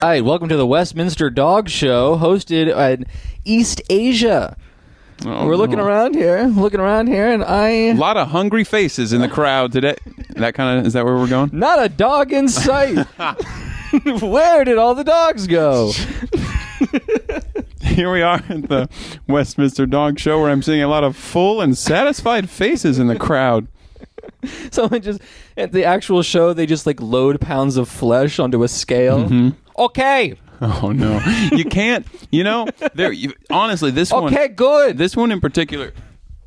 All right, welcome to the Westminster Dog Show, hosted in East Asia. We're looking around here, and a lot of hungry faces in the crowd today. Is that where we're going? Not a dog in sight. Where did all the dogs go? Here we are at the Westminster Dog Show, where I'm seeing a lot of full and satisfied faces in the crowd. Someone just, at the actual show, they just like load pounds of flesh onto a scale. Mm-hmm. Okay. Oh, no. You can't, honestly, this one. Okay, good. This one in particular,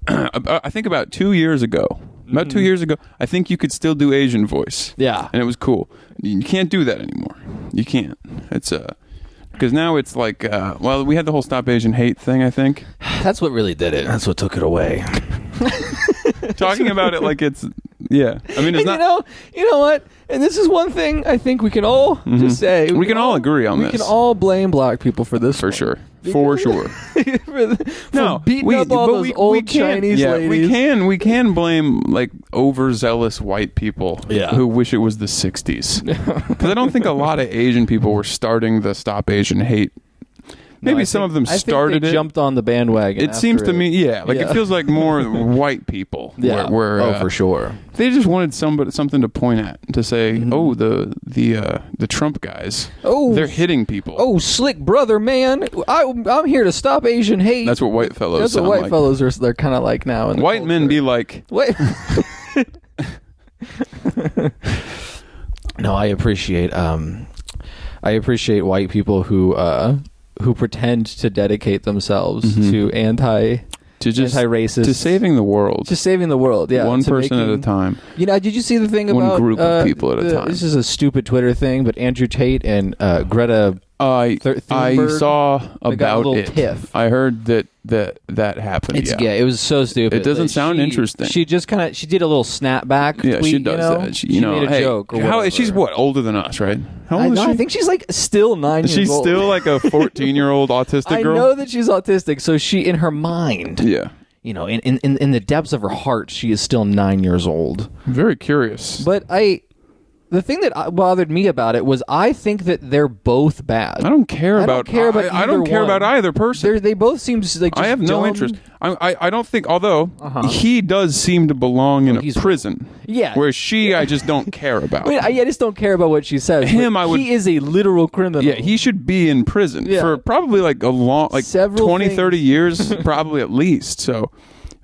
I think about 2 years ago. About 2 years ago, I think you could still do Asian voice. Yeah. And it was cool. You can't do that anymore. You can't. It's, because now it's like, we had the whole Stop Asian Hate thing, I think. That's what really did it. That's what took it away. Talking about it like it's, yeah. I mean, it's not. You know what? And this is one thing I think we can all just say. We can all agree on this. We can all blame black people for this. For sure. For sure. for beating up all those old Chinese ladies. We can blame like overzealous white people who wish it was the 60s. Because I don't think a lot of Asian people were starting the Stop Asian Hate. Maybe some of them started it. Jumped on the bandwagon. It seems to me, it feels like more white people. Yeah. For sure. They just wanted something to point at, to say, the Trump guys. Oh, they're hitting people. Oh, slick brother, man! I'm here to stop Asian hate. That's what white fellows. That's what white fellows are. They're kind of like now. In white men be like, wait. No, I appreciate white people who pretend to dedicate themselves to anti-racist, to saving the world, yeah, one person at a time. Did you see the thing one about group of people at a time? This is a stupid Twitter thing, but Andrew Tate and Greta. I saw about a it. Tiff. I heard that happened. It was so stupid. It doesn't sound interesting. She just she did a little snapback. Yeah, tweet, she does that. She made a joke. Or she's what, older than us, right? How old is she? I think she's like still 9 years old. She's still like a 14-year-old autistic girl. I know that she's autistic, so she, in her mind, yeah, in the depths of her heart, she is still 9 years old. Very curious. But the thing that bothered me about it was I think that they're both bad. I don't care about either person. They both seem like just I have no dumb. interest. I don't think, although he does seem to belong in a prison. Yeah. Whereas I just don't care about. I just don't care about what she says. He is a literal criminal. Yeah, he should be in prison for probably like a long, like 20, 30 years, probably at least. So.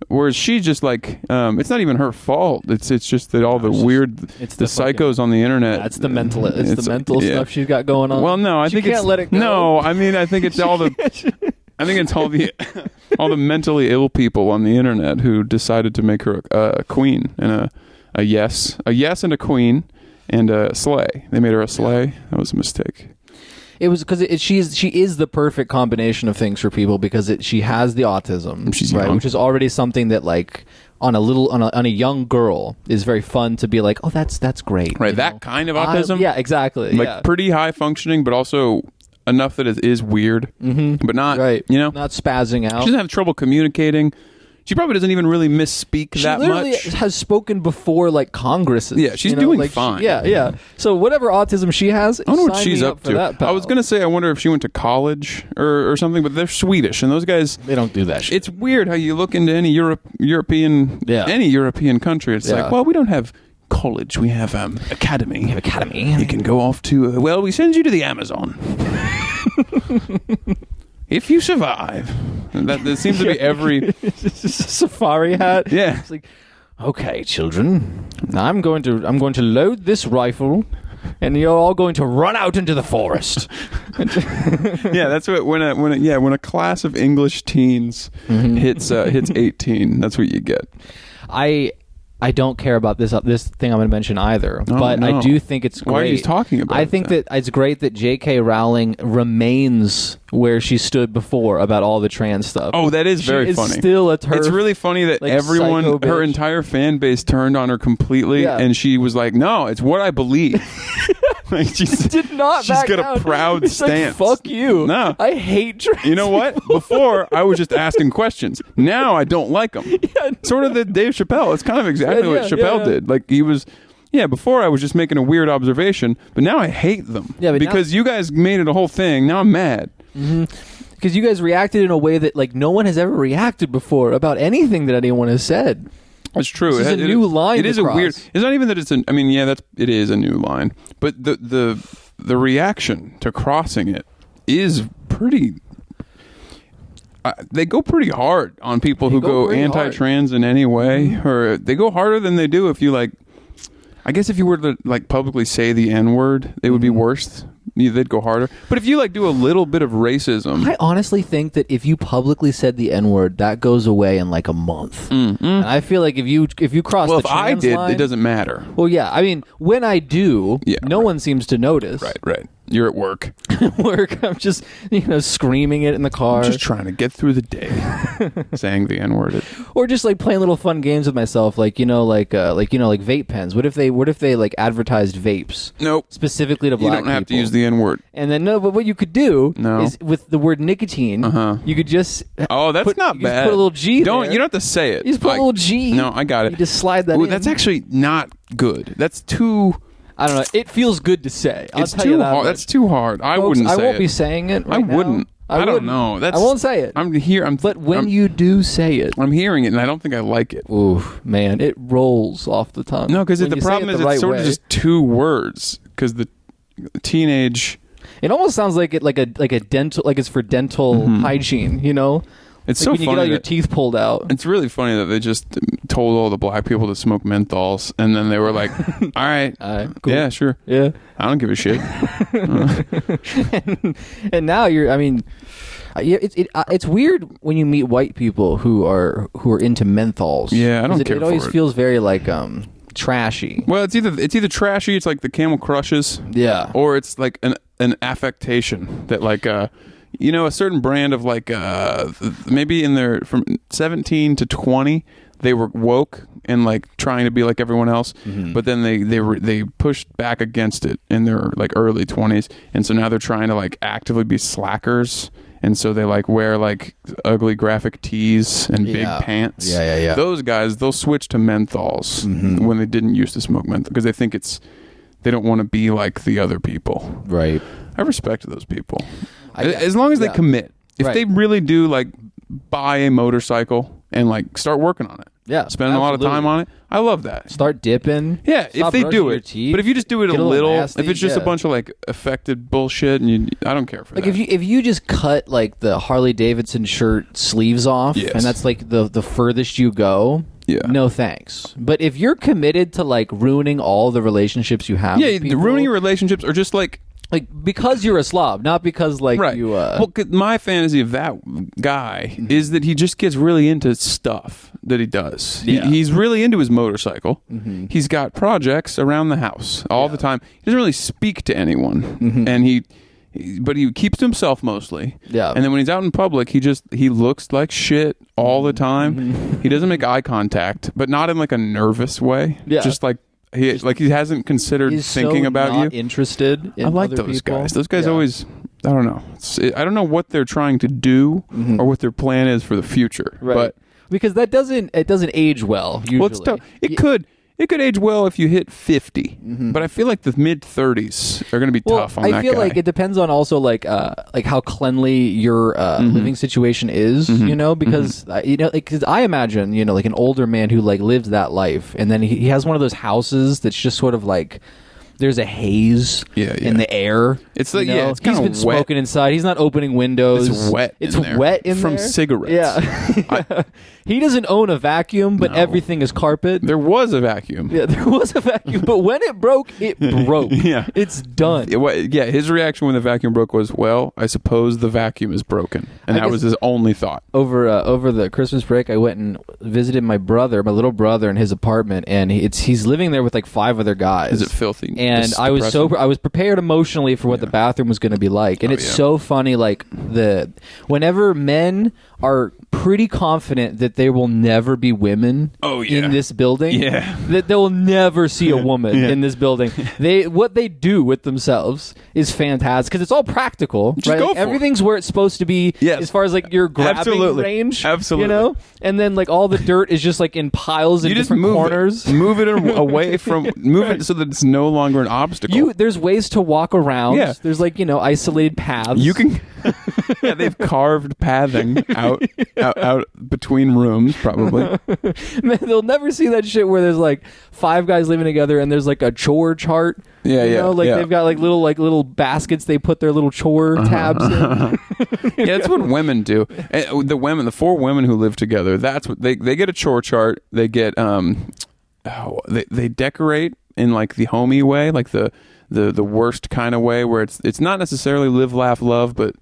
Whereas she just like, it's not even her fault. It's just that all the psychos on the internet. That's the mental. It's the mental stuff she's got going on. Well, no, I think can't let it go. No, I mean, I think it's all the. I think it's all the mentally ill people on the internet who decided to make her a queen and a yes and a queen and a slay. They made her a slay. That was a mistake. It was because she is the perfect combination of things for people because she has the autism, she's right, young. which is already something that like on a young girl is very fun to be like, oh, that's great, right? That kind of autism, yeah, exactly, like pretty high functioning, but also enough that it is weird, but not not spazzing out. She doesn't have trouble communicating. She probably doesn't even really misspeak that much. She has spoken before like Congresses. Yeah, she's doing fine. Yeah. So whatever autism she has, I don't know what she's up to. That, I was going to say, I wonder if she went to college or something, but they're Swedish, and those guys, they don't do that shit. It's weird how you look into any European country. It's like, well, we don't have college. We have academy. We have academy. You can go off to, we send you to the Amazon. If you survive. That seems to be every safari hat. Yeah. It's like, okay, children, I'm going to load this rifle, and you're all going to run out into the forest. Yeah, that's what when a class of English teens hits 18, that's what you get. I don't care about this thing I'm going to mention either, but I do think it's great. Why are you talking about it? I think that it's great that J.K. Rowling remains where she stood before about all the trans stuff. Oh, that is very funny. Still a turf. It's really funny that everyone, her entire fan base turned on her completely, and she was like, "No, it's what I believe." Like she did not. She's got a proud stance. Like, fuck you. No, I hate trans. You know what? Before I was just asking questions. Now I don't like them. Sort of the Dave Chappelle. It's kind of exactly what Chappelle did. Like he was Yeah, before I was just making a weird observation, but now I hate them. Yeah, but because you guys made it a whole thing. Now I'm mad. Because you guys reacted in a way that like no one has ever reacted before about anything that anyone has said. It's true. This is a new line. It is a weird. It's not even that it's I mean, yeah, it is a new line, but the reaction to crossing it is pretty. They go pretty hard on people who go anti-trans in any way, or they go harder than they do if you like. I guess if you were to like publicly say the N-word, it would be worse. They'd go harder. But if you like do a little bit of racism, I honestly think that if you publicly said the N-word, that goes away in like a month. And I feel like if you cross the trans I did, line, it doesn't matter. Well, yeah. I mean, when I do, no one seems to notice. Right. You're at work. Work. I'm just, screaming it in the car. I'm just trying to get through the day, saying the N-word. Or just like playing little fun games with myself, like vape pens. What if they like advertised vapes? Nope. Specifically to black people. You don't have to use the N-word. And then but what you could do is with the word nicotine, you could just that's not bad. Just put a little G. You don't have to say it. You just put a little G. No, I got it. You just slide that in. That's actually not good. That's too. I don't know. It feels good to say. I'll tell you that hard. That's too hard. I wouldn't say it. I won't be saying it right now. I wouldn't. I don't know. I won't say it. I'm here. But when you do say it, I'm hearing it, and I don't think I like it. Ooh, man, it rolls off the tongue. No, because the problem is it's sort of just two words. Because the teenage, it almost sounds like it like a dental, like it's for dental hygiene. It's like so when funny you get all your teeth pulled out. It's really funny that they just told all the black people to smoke menthols, and then they were like, "All right, cool. Yeah, sure, yeah, I don't give a shit." and now it's weird when you meet white people who are into menthols. Yeah, I don't care. It always feels very like trashy. Well, it's either trashy. It's like the Camel Crushes. Yeah, or it's like an affectation that like a certain brand of like maybe in their from 17 to 20 they were woke and like trying to be like everyone else, but then they pushed back against it in their like early 20s, and so now they're trying to like actively be slackers, and so they like wear like ugly graphic tees and big pants. Yeah. Those guys, they'll switch to menthols when they didn't used to smoke menthol because they think they don't want to be like the other people. Right. I respect those people. As long as they commit. If they really do like buy a motorcycle and like start working on it. Yeah. Spend a lot of time on it. I love that. Start dipping. Yeah, if they do it. But if you just do it a little, nasty, if it's just a bunch of like affected bullshit, and I don't care for that. Like if you just cut like the Harley Davidson shirt sleeves off, and that's like the furthest you go. Yeah. No thanks. But if you're committed to like ruining all the relationships you have, with people, ruining your relationships or just like because you're a slob, not because like you. Well, my fantasy of that guy is that he just gets really into stuff that he does. Yeah. He's really into his motorcycle. He's got projects around the house all the time. He doesn't really speak to anyone, and but he keeps to himself mostly. Yeah. And then when he's out in public, he looks like shit all the time. He doesn't make eye contact, but not in like a nervous way. Yeah. Just like he hasn't considered thinking about not you. Interested in I like other those people. guys. Those guys always, I don't know. I don't know what they're trying to do or what their plan is for the future. Right. But because it doesn't age well usually. Well, it's tough. It could age well if you hit 50, but I feel like the mid 30s are going to be tough on that guy. I feel like it depends on also like how cleanly your living situation is, because because I imagine like an older man who like lives that life, and then he has one of those houses that's just sort of like there's a haze in the air. It's like it's he's been smoking inside. He's not opening windows. It's wet. Wet in from there. Cigarettes. Yeah. He doesn't own a vacuum, but everything is carpet. There was a vacuum. Yeah, there was a vacuum, but when it broke, it broke. Yeah, it's done. His reaction when the vacuum broke was, "Well, I suppose the vacuum is broken," and that was his only thought. Over the Christmas break, I went and visited my little brother, in his apartment, and he's living there with like 5 other guys. Is it filthy? and I was prepared emotionally for what the bathroom was going to be like, and it's so funny. Like whenever men are pretty confident that there will never be women in this building, that they'll never see a woman in this building. What they do with themselves is fantastic because it's all practical, right? Like, everything's where it's supposed to be as far as like your grabbing range, you know. And then like all the dirt is just like in piles in different corners. Move it away from move it so that it's no longer an obstacle. There's ways to walk around. Yeah. There's like isolated paths. You can. They've carved pathing out between rooms, probably. Man, they'll never see that shit where there's like 5 guys living together and there's like a chore chart. They've got like little baskets they put their little chore tabs in. That's what women do. The 4 women who live together, that's what they get a chore chart. They get they decorate in like the homey way, like the worst kind of way, where it's not necessarily live, laugh, love, but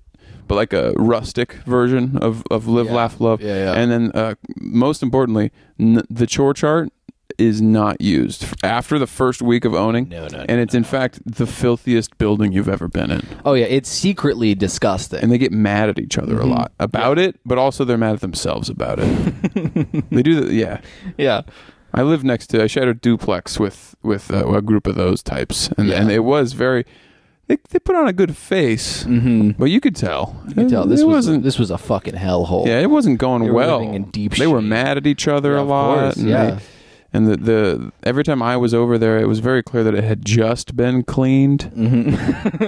like a rustic version of live, laugh, love. And then most importantly, the chore chart is not used after the first week of owning. No, and it's in fact the filthiest building you've ever been in. Oh yeah, it's secretly disgusting. And they get mad at each other a lot about it, but also they're mad at themselves about it. They do that. Yeah. I shared a duplex with a group of those types, and it was very. They put on a good face, but you could tell. This was a fucking hellhole. Yeah, it wasn't going well. Living in deep they were mad at each other a lot. Course, and the every time I was over there, it was very clear that it had just been cleaned,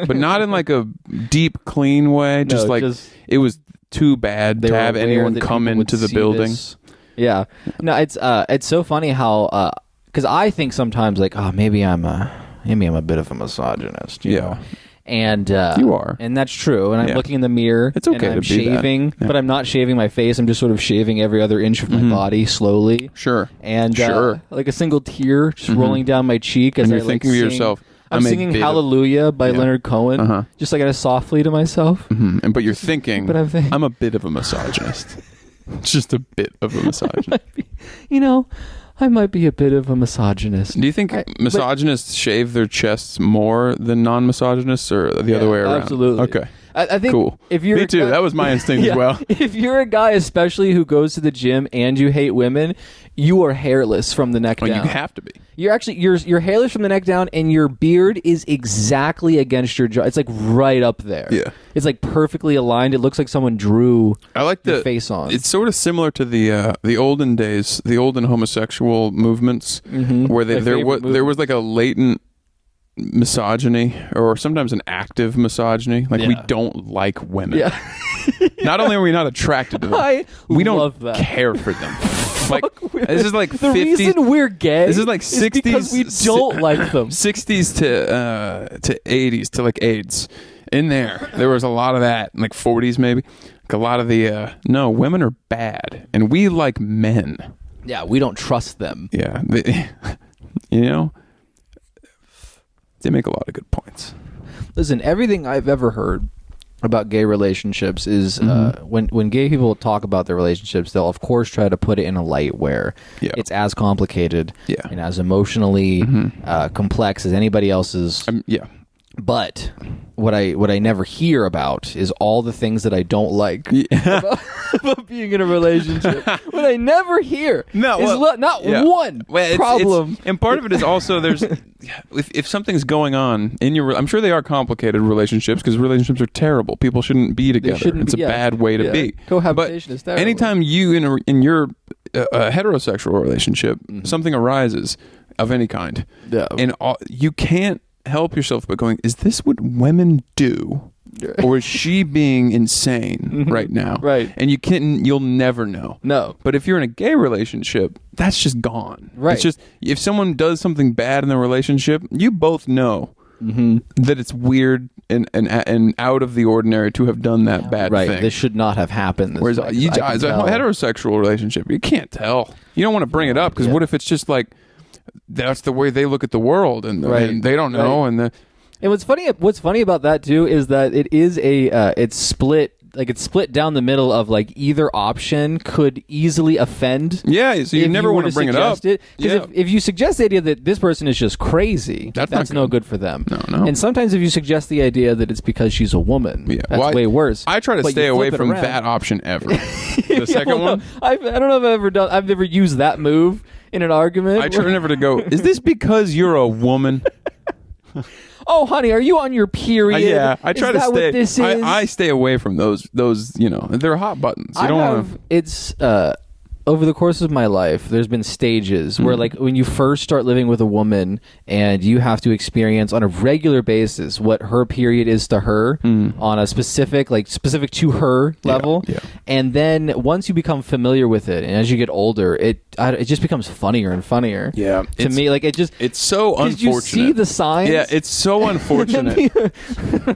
but not in like a deep clean way. It was too bad to have anyone come into the building. Yeah, no, it's so funny how because I think sometimes like maybe I'm a bit of a misogynist, you know? And you are, and that's true. And I'm looking in the mirror. It's okay and I'm to shaving, but I'm not shaving my face. I'm just sort of shaving every other inch of my body slowly. Sure, and like a single tear just rolling down my cheek as you're thinking to yourself. I'm singing "Hallelujah" by Leonard Cohen, just like softly to myself. But you're thinking, I'm a bit of a misogynist. Just a bit of a misogynist. I might be a bit of a misogynist. Do you think misogynists shave their chests more than non-misogynists, or the other way around? Absolutely. Okay. I think cool. If you're Me too. That was my instinct as well. If you're a guy, especially who goes to the gym and you hate women, you are hairless from the neck down. You have to be. You're hairless from the neck down, and your beard is exactly against your jaw. It's like right up there. Yeah. It's like perfectly aligned. It looks like someone drew the face on. It's sort of similar to the olden days, the olden homosexual movements, where there was like a latent misogyny, or sometimes an active misogyny. Like we don't like women. Yeah. Not only are we not attracted to them, we don't care for them. Like this is like the 50s, reason we're gay. This is like 60s because we don't like them. 60s to 80s to like AIDS. In there was a lot of that. Like 40s maybe. Like a lot of the no, women are bad, and we like men. Yeah, we don't trust them. Yeah, they make a lot of good points. Listen, everything I've ever heard about gay relationships is when gay people talk about their relationships, they'll of course try to put it in a light where it's as complicated and as emotionally complex as anybody else's. But what I never hear about is all the things that I don't like about being in a relationship. What I never hear is not one problem. And part of it is also there's if something's going on in your, I'm sure they are complicated relationships because relationships are terrible. People shouldn't be together. It's a bad way to be. Cohabitation is terrible. Anytime you in your heterosexual relationship something arises of any kind, and you can't help yourself by going, is this what women do, or is she being insane right now? Right. And you'll never know. No. But if you're in a gay relationship, that's just gone. Right. It's just, if someone does something bad in the relationship, you both know that it's weird and out of the ordinary to have done that bad thing. This should not have happened. Whereas as a heterosexual relationship, you can't tell. You don't want to bring it up because what if it's just like, that's the way they look at the world, and they don't know. And what's funny about that too is that it is it's split like it's split down the middle of like either option could easily offend. Yeah, so you never want to bring it up. Because if you suggest the idea that this person is just crazy, that's no good for them. No. And sometimes if you suggest the idea that it's because she's a woman, that's way worse. I try to stay away from that option ever. The second one? I don't know if I've never used that move in an argument. I try never to go, is this because you're a woman? Oh, honey, are you on your period? Yeah, I try to stay. What this is? I stay away from those. They're hot buttons. You don't want to. It's over the course of my life, there's been stages where, like, when you first start living with a woman and you have to experience on a regular basis what her period is to her on a specific to her level, and then once you become familiar with it, and as you get older, it just becomes funnier and funnier. Yeah, to me, like it's so unfortunate. You see the signs. Yeah, it's so unfortunate.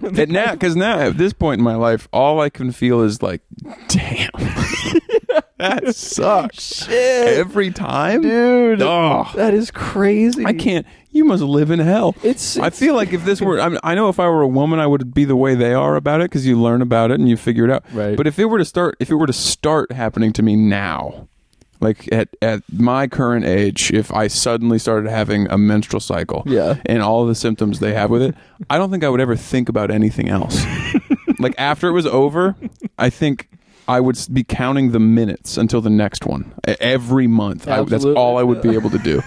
Because now at this point in my life, all I can feel is like, damn. That sucks. Shit. Every time? Dude. Oh. That is crazy. I can't. You must live in hell. I feel like if this were... I know if I were a woman, I would be the way they are about it because you learn about it and you figure it out. Right. But if it were to start happening to me now, like at my current age, if I suddenly started having a menstrual cycle and all the symptoms they have with it, I don't think I would ever think about anything else. Like after it was over, I think... I would be counting the minutes until the next one every month. That's all I would be able to do.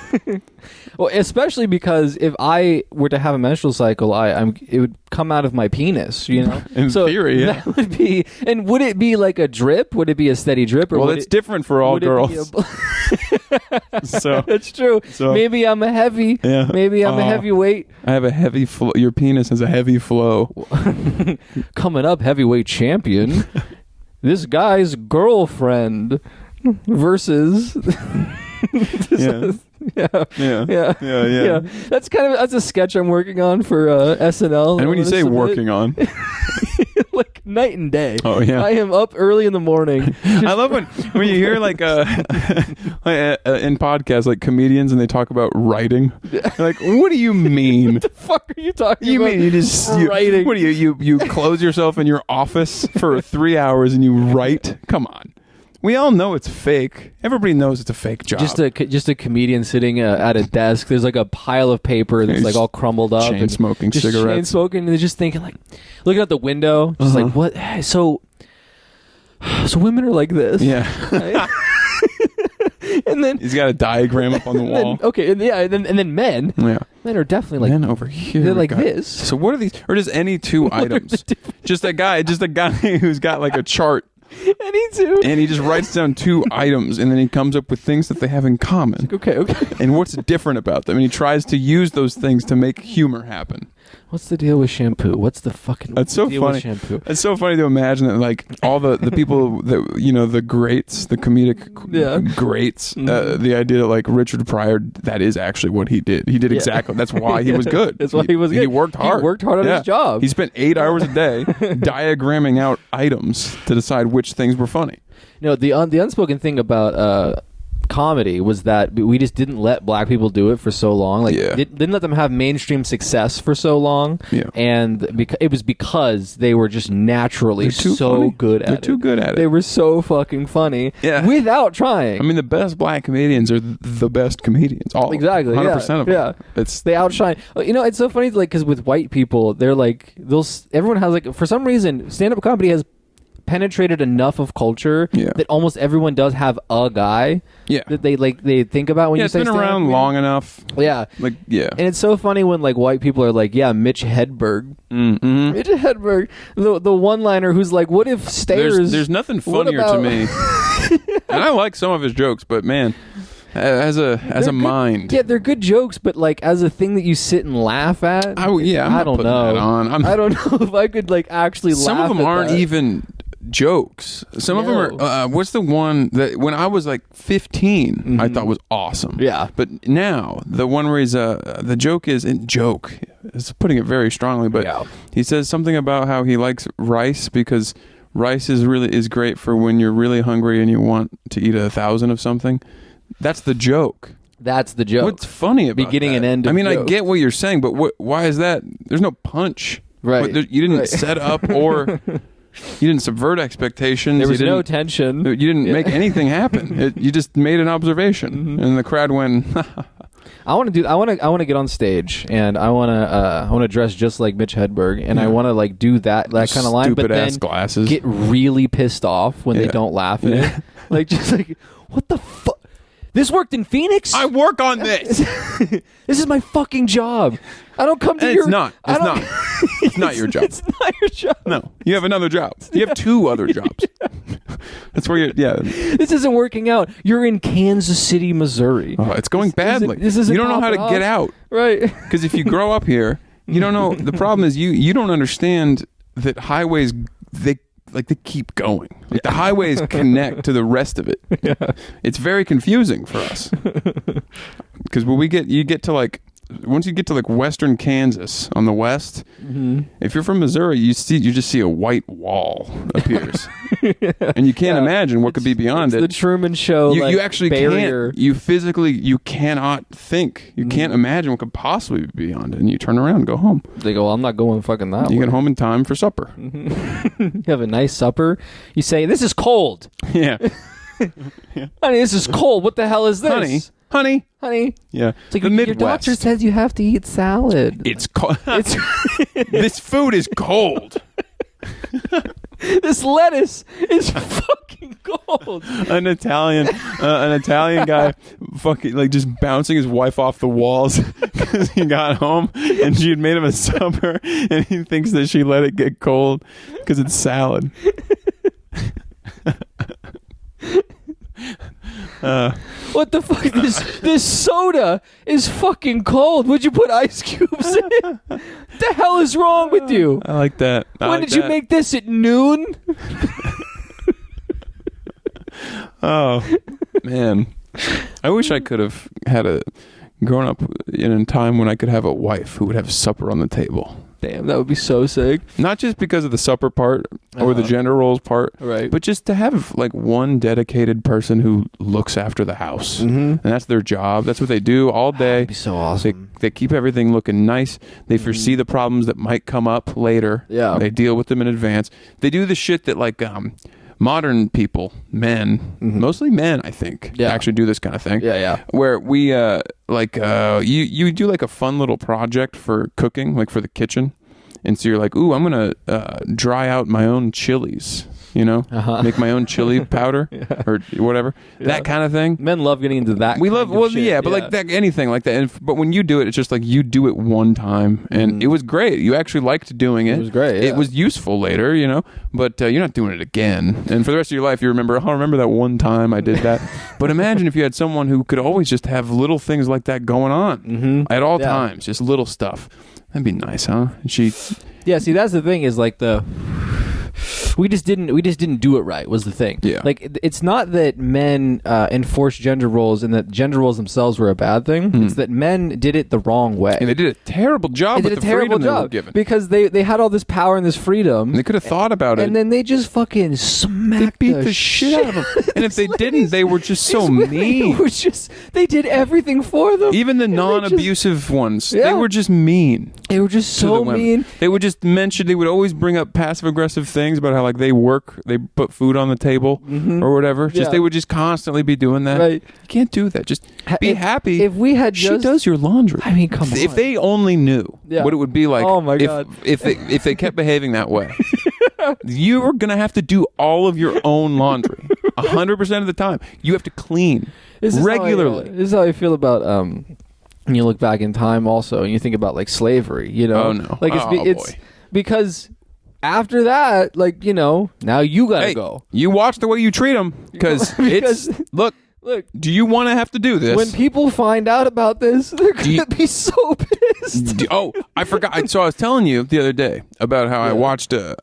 Well, especially because if I were to have a menstrual cycle, it would come out of my penis, you know. In theory, yeah. That would be. And would it be like a drip? Would it be a steady drip? Or it's different for all girls. So that's true. So, maybe I'm a heavy. Yeah. Maybe I'm a heavyweight. I have a heavy flow. Your penis has a heavy flow. Coming up, heavyweight champion. This guy's girlfriend versus yeah. That's a sketch I'm working on for SNL. And when you say working on, like night and day. Oh yeah, I am up early in the morning. I love when you hear like in podcasts like comedians and they talk about writing. Like, what do you mean? What the fuck are you talking about? You mean writing? What do you close yourself in your office for 3 hours and you write? Come on. We all know it's fake. Everybody knows it's a fake job. Just a comedian sitting at a desk. There's like a pile of paper that's like all crumbled up. Chain smoking cigarettes. Chain smoking, and they're just thinking like, looking out the window, just like, what? So women are like this. Yeah. Right? And then he's got a diagram up on the wall. And then men. Yeah. Men are definitely like men over here. They're like this. So what are these? Or just any two items? Just a guy who's got like a chart. And he just writes down 2 items, and then he comes up with things that they have in common. Like, okay. And what's different about them? And he tries to use those things to make humor happen. What's the deal with shampoo? What's the fucking That's so deal funny. with shampoo? It's so funny to imagine that, like, all the people that, the greats, the comedic greats, the idea that, like, Richard Pryor, that is actually what he did. He did exactly. That's why he was good. That's why he was good. He worked hard. He worked hard on his job. He spent 8 hours a day diagramming out items to decide which things were funny. The unspoken thing about comedy was that we just didn't let black people do it for so long. Like, didn't let them have mainstream success for so long. Yeah. And it was because they were just naturally so good at it. They're too good at it. They were so fucking funny without trying. I mean, the best black comedians are the best comedians. All exactly, 100% of them. Yeah, they outshine. It's so funny, like, because with white people, they're like everyone has like, for some reason, stand-up comedy has penetrated enough of culture that almost everyone does have a guy that they think about when you say it's been around long enough. And it's so funny when like white people are like, Mitch Hedberg. Mm-hmm. Mitch Hedberg, the one-liner who's like, what if Stairs? There's nothing funnier to me. And I like some of his jokes, but man, as a mind, they're good jokes, but like as a thing that you sit and laugh at, I don't know. I don't know if I could like actually laugh. Some of them aren't even jokes. Some of them are what's the one that when I was like 15 I thought was awesome, but now the one where he's the joke is it's putting it very strongly, but he says something about how he likes rice because rice is great for when you're really hungry and you want to eat 1,000 of something. That's the joke. What's funny about beginning that? and end of I mean, joke. I get what you're saying, but why is that? There's no punch, right? You didn't set up or You didn't subvert expectations. There was you no didn't, tension. You didn't make anything happen. You just made an observation, and the crowd went. I want to get on stage, and I want to dress just like Mitch Hedberg, and I want to like do that kind of line, but then stupid-ass glasses. Get really pissed off when they don't laugh at it. Like, just like, what the fuck? This worked in Phoenix? I work on this. This is my fucking job. I don't come to and your... It's not. It's not your job. It's not your job. No. You have another job. You have 2 other jobs. That's where you're... Yeah. This isn't working out. You're in Kansas City, Missouri. Oh, it's going badly. This isn't you don't know how to get out. Right. Because if you grow up here, you don't know... The problem is you don't understand that highways... They keep going. Like the highways connect to the rest of it. Yeah. It's very confusing for us. Because when you get to like western Kansas on the west, if you're from Missouri, you just see a white wall appears. And you can't imagine what could be beyond it. The Truman Show. You actually barrier. can't. You physically, you cannot think. You can't imagine what could possibly be beyond it. And you turn around and go home. They go, well, I'm not going fucking that way. You get home in time for supper. You have a nice supper. You say, this is cold. Yeah. Honey, this is cold. What the hell is this? Honey. Yeah. It's like, the Midwest. Your doctor says you have to eat salad. It's cold. This food is cold. This lettuce is fucking cold. An Italian guy fucking like just bouncing his wife off the walls because he got home and she had made him a supper and he thinks that she let it get cold because it's salad. What the fuck? This soda is fucking cold. Would you put ice cubes in it? The hell is wrong with you? I like that. When did you make this at noon? Oh, man. I wish I could have grown up in a time when I could have a wife who would have supper on the table. Damn, that would be so sick. Not just because of the supper part or the gender roles part, right? But just to have like one dedicated person who looks after the house, and that's their job. That's what they do all day. That'd be so awesome. They keep everything looking nice. They foresee the problems that might come up later. Yeah, they deal with them in advance. They do the shit that like modern people, men, mostly men, I think, actually do this kind of thing. Yeah. Where we you do like a fun little project for cooking, like for the kitchen, and so you're like, ooh, I'm gonna dry out my own chilies. Make my own chili powder or whatever, that kind of thing. Men love getting into that. We love, but like that, anything like that. But when you do it, it's just like you do it one time, and it was great. You actually liked doing it. It was great. Yeah. It was useful later, but you're not doing it again. And for the rest of your life, you remember, I remember that one time I did that. But imagine if you had someone who could always just have little things like that going on at all times, just little stuff. That'd be nice, huh? And yeah. See, that's the thing is like we just didn't do it right was the thing. Yeah. Like it's not that men enforced gender roles and that gender roles themselves were a bad thing. It's that men did it the wrong way. And they did a terrible job with the freedom they were given. Because they had all this power and this freedom. And they could have thought about it. And then they just fucking smacked the shit out of them. And if they didn't, they were just so mean. They did everything for them. Even the non-abusive ones, they were just mean. They were just so mean. They would just mention, they would always bring up passive-aggressive things about how like they put food on the table or whatever. They would just constantly be doing that. Right. You can't do that. Just be happy. If we had she does your laundry. I mean, come on. If they only knew what it would be like. Oh my God. If they kept behaving that way, you are gonna have to do all of your own laundry 100% of the time. You have to clean regularly. This is how I feel about when you look back in time also and you think about like slavery. Oh no. Like it's because. After that, like, now you gotta go. You watch the way you treat them because look. Do you want to have to do this? When people find out about this, they're gonna be so pissed. I forgot. So I was telling you the other day about how I watched a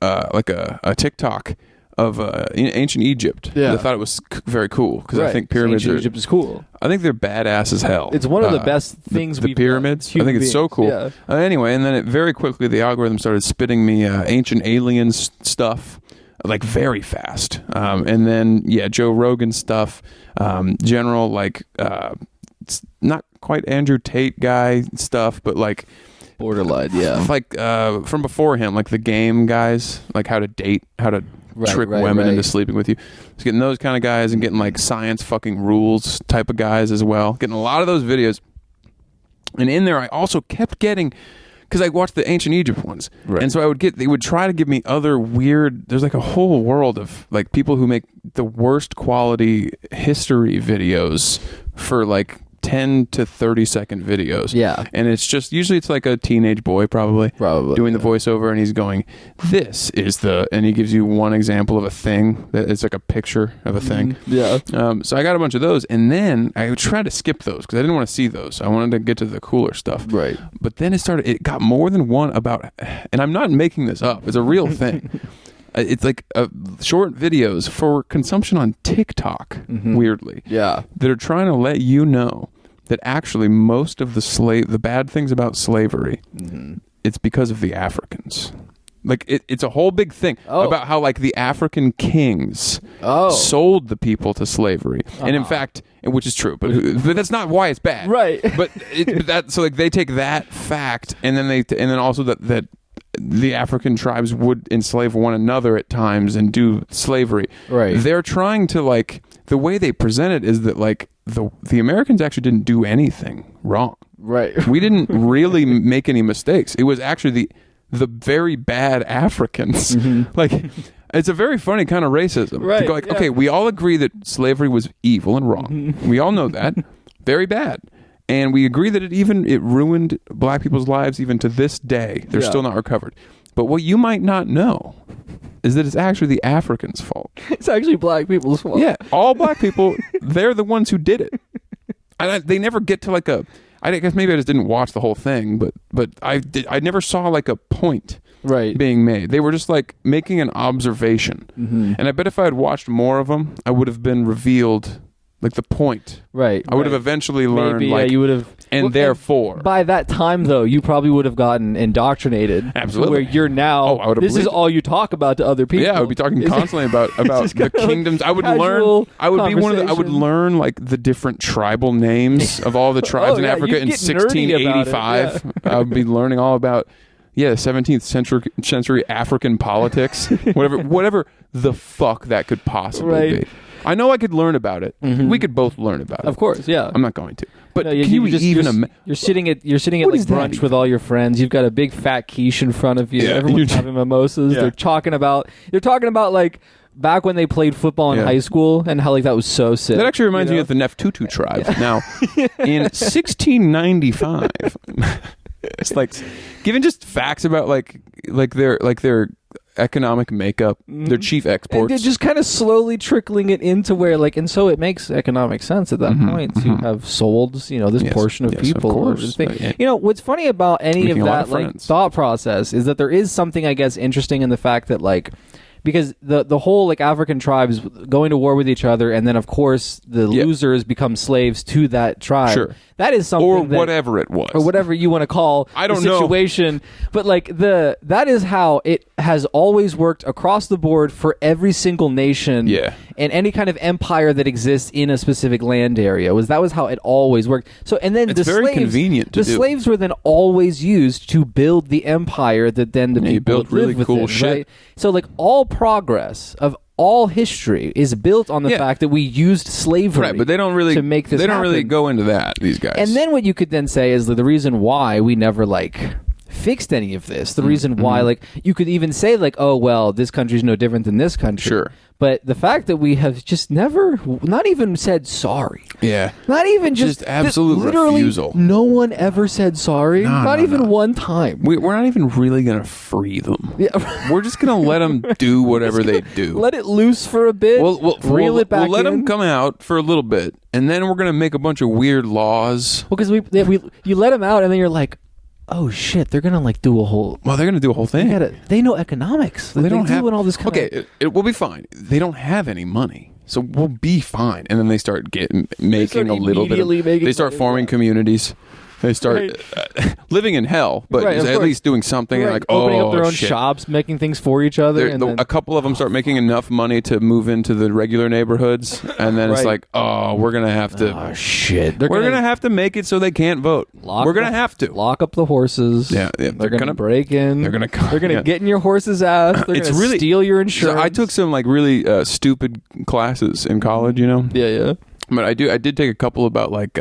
TikTok of ancient Egypt. Yeah. I thought it was very cool because I think pyramids ancient Egypt is cool. I think they're badass as hell. It's one of the best things the pyramids. I think it's so cool. Yeah. Anyway, and then very quickly the algorithm started spitting me ancient aliens stuff like very fast. And then Joe Rogan stuff, general like not quite Andrew Tate guy stuff, but like Borderline, yeah. Like from before him, like the game guys, like how to date, how to trick women into sleeping with you. He's getting those kind of guys and getting like science fucking rules type of guys as well. Getting a lot of those videos. And in there, I also kept getting, because I watched the ancient Egypt ones, and so they would try to give me other weird. There's like a whole world of like people who make the worst quality history videos for like 10 to 30 second videos. Yeah. And it's just, usually it's like a teenage boy probably doing the voiceover, and he's going, this is the, and he gives you one example of a thing that it's like a picture of a thing. Yeah. So I got a bunch of those, and then I would try to skip those because I didn't want to see those. I wanted to get to the cooler stuff. Right. But then it got more than one about, and I'm not making this up, it's a real thing. It's like short videos for consumption on TikTok, weirdly. Yeah. That are trying to let you know that actually most of the bad things about slavery, it's because of the Africans. Like it's a whole big thing about how like the African kings sold the people to slavery, and in fact, which is true, but that's not why it's bad, right? But so like they take that fact, and then also that the African tribes would enslave one another at times and do slavery. Right. They're trying to like, the way they present it is that like the Americans actually didn't do anything wrong. Right. We didn't really make any mistakes. It was actually the very bad Africans. Like, it's a very funny kind of racism. Right. To go like, okay, we all agree that slavery was evil and wrong. We all know that. Very bad. And we agree that it ruined black people's lives even to this day. They're still not recovered. But what you might not know is that it's actually the Africans' fault. It's actually black people's fault. Yeah, all black people, they're the ones who did it. And they never get to like I guess maybe I just didn't watch the whole thing, but I never saw like a point being made. They were just like making an observation. And I bet if I had watched more of them, I would have been revealed like the point. Right. I would have eventually learned. Maybe, like, you would have. And therefore, by that time, though, you probably would have gotten indoctrinated. Absolutely. Where you're now. I would have. This is all you talk about to other people. Yeah, I would be talking constantly about the kingdoms. I would learn. I would be one of the. I would learn like the different tribal names of all the tribes in Africa in 1685. I would be learning all about. Yeah, 17th century African politics. whatever the fuck that could possibly be. I know I could learn about it. We could both learn about it. Of course, yeah. I'm not going to. But no, can you're sitting at like brunch with all your friends. You've got a big fat quiche in front of you. Yeah, everyone's having mimosas. They're talking about like back when they played football in high school and how like that was so sick. That actually reminds me of the Nefertutu tribe. Now, in 1695, it's like given just facts about like their economic makeup, their chief exports. And they're just kind of slowly trickling it into where like, and so it makes economic sense at that point to have sold, this portion of people. Of course. What's funny about any of that like thought process is that there is something, I guess, interesting in the fact that like, because the whole like African tribes going to war with each other, and then of course the losers become slaves to that tribe. Sure. That is something, or whatever it was, or whatever you want to call the situation. But like that is how it has always worked across the board for every single nation. Yeah. And any kind of empire that exists in a specific land area that was how it always worked. So and then it's very convenient. The slaves were then always used to build the empire that then the people built really cool shit. Right? So like all progress of all history is built on the fact that we used slavery, right? But they don't really to make this. They don't happen. really go into that. These guys. And then what you could then say is that the reason why we never like fixed any of this, the reason why like you could even say like, oh well, this country's no different than this country. Sure. But the fact that we have just never, not even said sorry. Yeah. Not even just absolute literally refusal. No one ever said sorry. Not even one time. We're not even really going to free them. Yeah. We're just going to let them do whatever they do. Let it loose for a bit. Reel it back We'll let in. them come out for a little bit, and then we're going to make a bunch of weird laws. Well, because you let them out, and then you're like, oh shit, they're gonna like do a whole. Well, they're gonna do a whole thing. They know economics. They don't have all this. It will be fine. They don't have any money, so we'll be fine. And then they start making a little bit. They start forming communities. They start living in hell, but at least doing something. Right. Like opening up their own shit. shops, making things for each other. And then, a couple of them start making enough money to move into the regular neighborhoods, and then it's like, oh, we're gonna have to. Oh shit! We're gonna have to make it so they can't vote. We're gonna have to lock up the horses. Yeah, they're gonna break in. They're gonna get in your horse's ass. They're gonna steal your insurance. So I took some like really stupid classes in college, you know. Yeah. But I did take a couple about like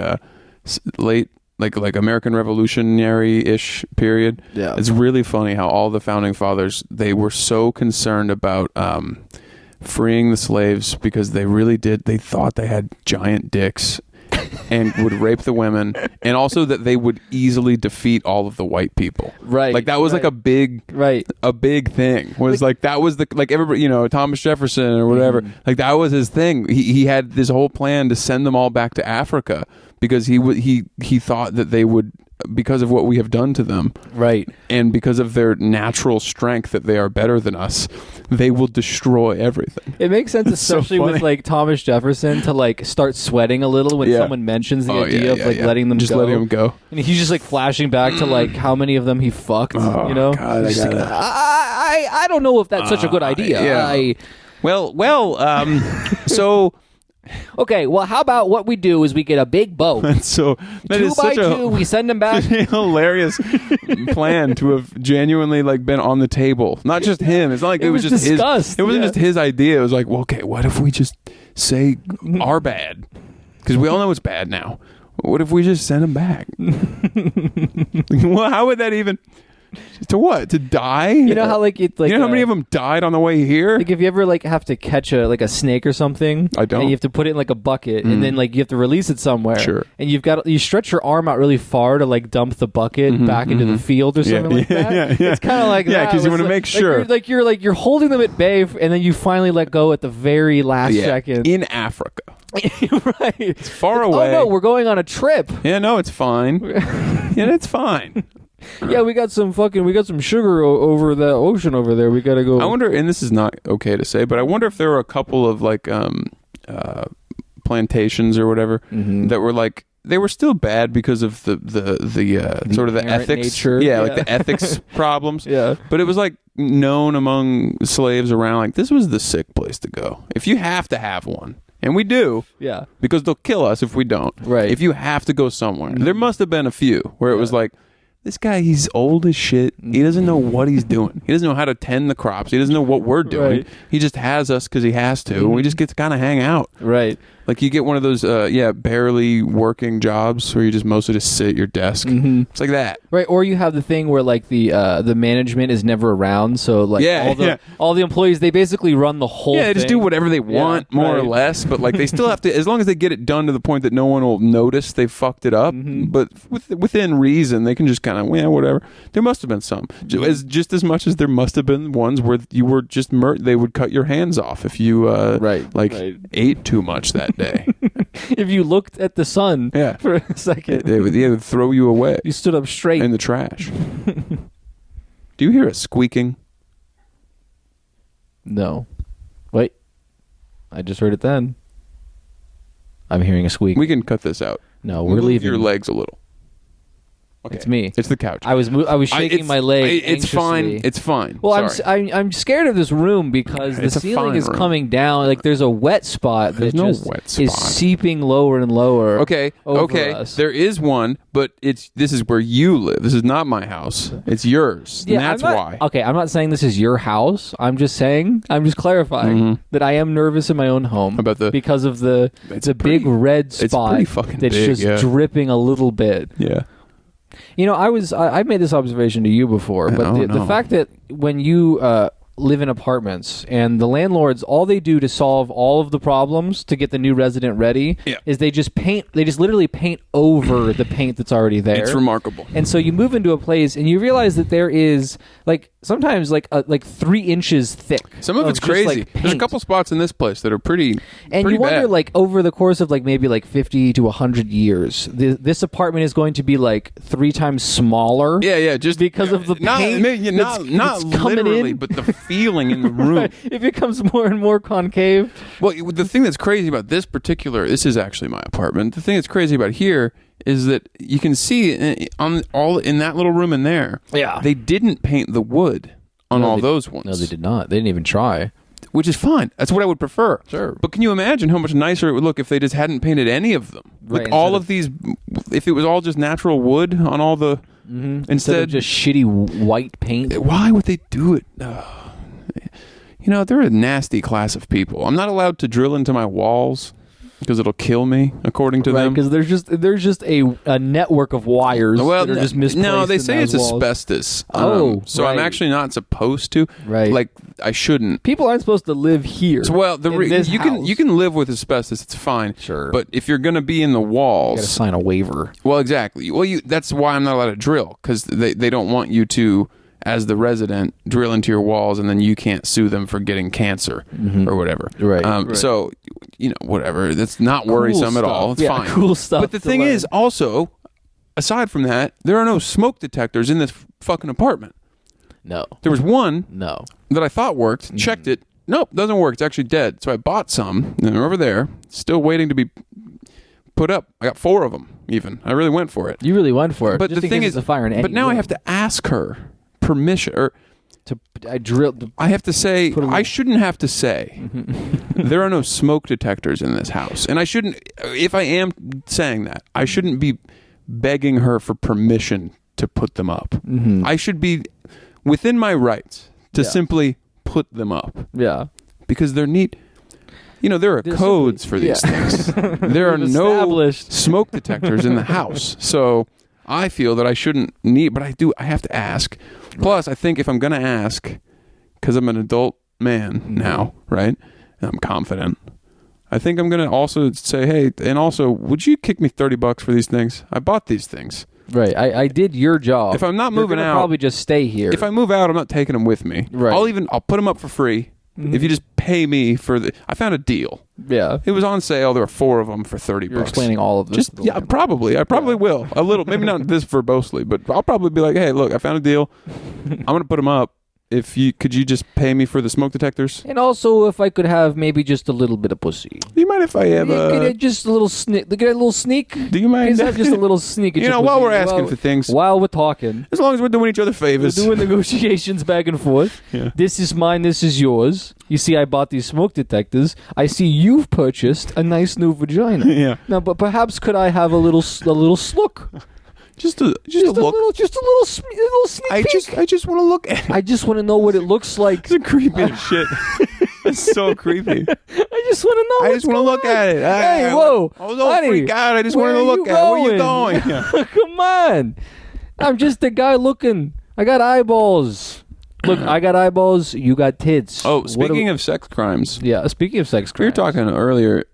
late. Like American Revolutionary-ish period. Yeah. It's really funny how all the founding fathers, they were so concerned about freeing the slaves because they really did. They thought they had giant dicks and would rape the women, and also that they would easily defeat all of the white people. Right. Like that was like a big thing. Was like that was the like everybody, you know, Thomas Jefferson or whatever. Like that was his thing. He had this whole plan to send them all back to Africa because he thought that they would, because of what we have done to them, right, and because of their natural strength that they are better than us, they will destroy everything. It makes sense, especially with like Thomas Jefferson, to like start sweating a little when someone mentions the idea of like letting them go. And he's just like flashing back to like how many of them he fucked. You know, God, I don't know if that's such a good idea. Yeah. So. Okay, well, how about what we do is we get a big boat. So that 2 is by such 2, we send them back. a hilarious plan to have genuinely like been on the table. Not just him. It's not like it was just discussed. his. It wasn't just his idea. It was like, well, okay, what if we just say our bad? Because we all know it's bad now. What if we just send him back? Well, how would that even? To what? To die? You know how like it's like you know how many of them died on the way here? Like if you ever like have to catch a snake or something, I don't. And you have to put it in like a bucket, and then like you have to release it somewhere. Sure. And you stretch your arm out really far to like dump the bucket back into the field or something like that. Yeah. It's kind of like that. Yeah, because you want to make sure. You're holding them at bay, and then you finally let go at the very last second in Africa. Right. It's far away. Oh no, we're going on a trip. Yeah, no, it's fine. Yeah, it's fine. Yeah, we got some sugar over the ocean over there. We got to go. I wonder, and this is not okay to say, but I wonder if there were a couple of like plantations or whatever that were like, they were still bad because of the sort of the ethics, nature. Like the ethics problems. Yeah, but it was like known among slaves around, like this was the sick place to go if you have to have one. And we do. Yeah. Because they'll kill us if we don't. Right. If you have to go somewhere. There must have been a few where it was like, this guy, he's old as shit. He doesn't know what he's doing. He doesn't know how to tend the crops. He doesn't know what we're doing. Right. He just has us because he has to. And we just get to kind of hang out. Right. Like you get one of those, barely working jobs where you just mostly just sit at your desk. It's like that. Right. Or you have the thing where like the management is never around. So like all the employees, they basically run the whole thing. Yeah, they just do whatever they want, more or less. But like they still have to, as long as they get it done to the point that no one will notice they fucked it up. But within reason, they can just kind of, whatever. There must have been some. Just as much as there must have been ones where you were just they would cut your hands off if you ate too much that day. If you looked at the sun for a second. They would throw you away. You stood up straight. In the trash. Do you hear a squeaking? No. Wait. I just heard it then. I'm hearing a squeak. We can cut this out. No, we're leaving. Your legs a little. Okay. It's me. It's the couch. I was shaking my leg. It's fine. It's fine. Well, I'm scared of this room because the ceiling is coming down. Like there's a wet spot that is seeping lower and lower. Okay. Us. There is one, but this is where you live. This is not my house. It's yours. Yeah, and that's why. Okay, I'm not saying this is your house. I'm just clarifying that I am nervous in my own home because of the big red spot that's just dripping a little bit. Yeah. You know, I've made this observation to you before, but the fact that when you live in apartments and the landlords, all they do to solve all of the problems to get the new resident ready is they just literally paint over the paint that's already there. It's remarkable. And so you move into a place and you realize that there is sometimes 3 inches thick. Some of it's crazy. There's a couple spots in this place that are pretty you wonder bad. Over the course of maybe 50 to 100 years, this apartment is going to be 3 times smaller. Yeah, just because of the paint. Not literally, but the feeling in the room. Right. It becomes more and more concave. Well, the thing that's crazy about this is actually my apartment. The thing that's crazy about here is that you can see on all in that little room in there. Yeah. They didn't paint the wood on all those ones. No, they did not. They didn't even try. Which is fine. That's what I would prefer. Sure. But can you imagine how much nicer it would look if they just hadn't painted any of them? Right, Like all of these, if it was all just natural wood on all the, instead of just shitty white paint. Why would they do it? You know, they're a nasty class of people. I'm not allowed to drill into my walls because it'll kill me, according to them. Because there's just a network of wires that are just misplaced. No, they say it's walls. asbestos. So right. I'm actually not supposed to. Right. Like I shouldn't. People aren't supposed to live here. Well, you can live with asbestos. It's fine. Sure. But if you're going to be in the walls, you got to sign a waiver. Well, exactly. Well, that's why I'm not allowed to drill, because they don't want you to, as the resident, drill into your walls, and then you can't sue them for getting cancer or whatever. Right. So, whatever. That's not worrisome at all. It's fine. Cool stuff. But the thing is, also, aside from that, there are no smoke detectors in this fucking apartment. No. There was one No. that I thought worked. Checked it. Nope, doesn't work. It's actually dead. So I bought some, and they're over there, still waiting to be put up. I got 4 of them, even. I really went for it. You really went for it. But just the thing is, a fire in any but now I room. have to ask her permission, or I have to say, I shouldn't have to say there are no smoke detectors in this house, and I shouldn't. If I am saying that, I shouldn't be begging her for permission to put them up. I should be within my rights to simply put them up. Yeah, because they're neat. There are codes for these things. There are no smoke detectors in the house, so I feel that I shouldn't need, but I have to ask. Plus, I think if I'm going to ask, because I'm an adult man now, right? And I'm confident. I think I'm going to also say, hey, and also, would you kick me $30 for these things? I bought these things. Right. I did your job. If I'm not moving out, probably just stay here. If I move out, I'm not taking them with me. Right. I'll put them up for free. If you just pay me for I found a deal. Yeah. It was on sale. There were 4 of them for $30. You're explaining all of this. Probably. I probably will. A little, maybe not this verbosely, but I'll probably be like, hey, look, I found a deal. I'm going to put them up. Could you just pay me for the smoke detectors? And also, if I could have maybe just a little bit of pussy. Do you mind if I have just a little sneak? Get a little sneak. Do you mind? Is that just a little sneak? While we're asking for things, while we're talking, as long as we're doing each other favors, we're doing negotiations back and forth. Yeah. This is mine. This is yours. You see, I bought these smoke detectors. I see you've purchased a nice new vagina. Yeah. Now, but perhaps could I have a little slook? Just a look. Just a little sneak peek. I just want to look at it. I just want to know what it looks like. It's creepy as shit. It's so creepy. I just want to know. I just want to look at it. Hey, whoa. I was all freaked out. I just wanted to look at it. Where you going? Yeah. Come on. I'm just a guy looking. I got eyeballs. Look, I got eyeballs. You got tits. Oh, speaking of sex crimes. Yeah, speaking of sex crimes. We were talking earlier.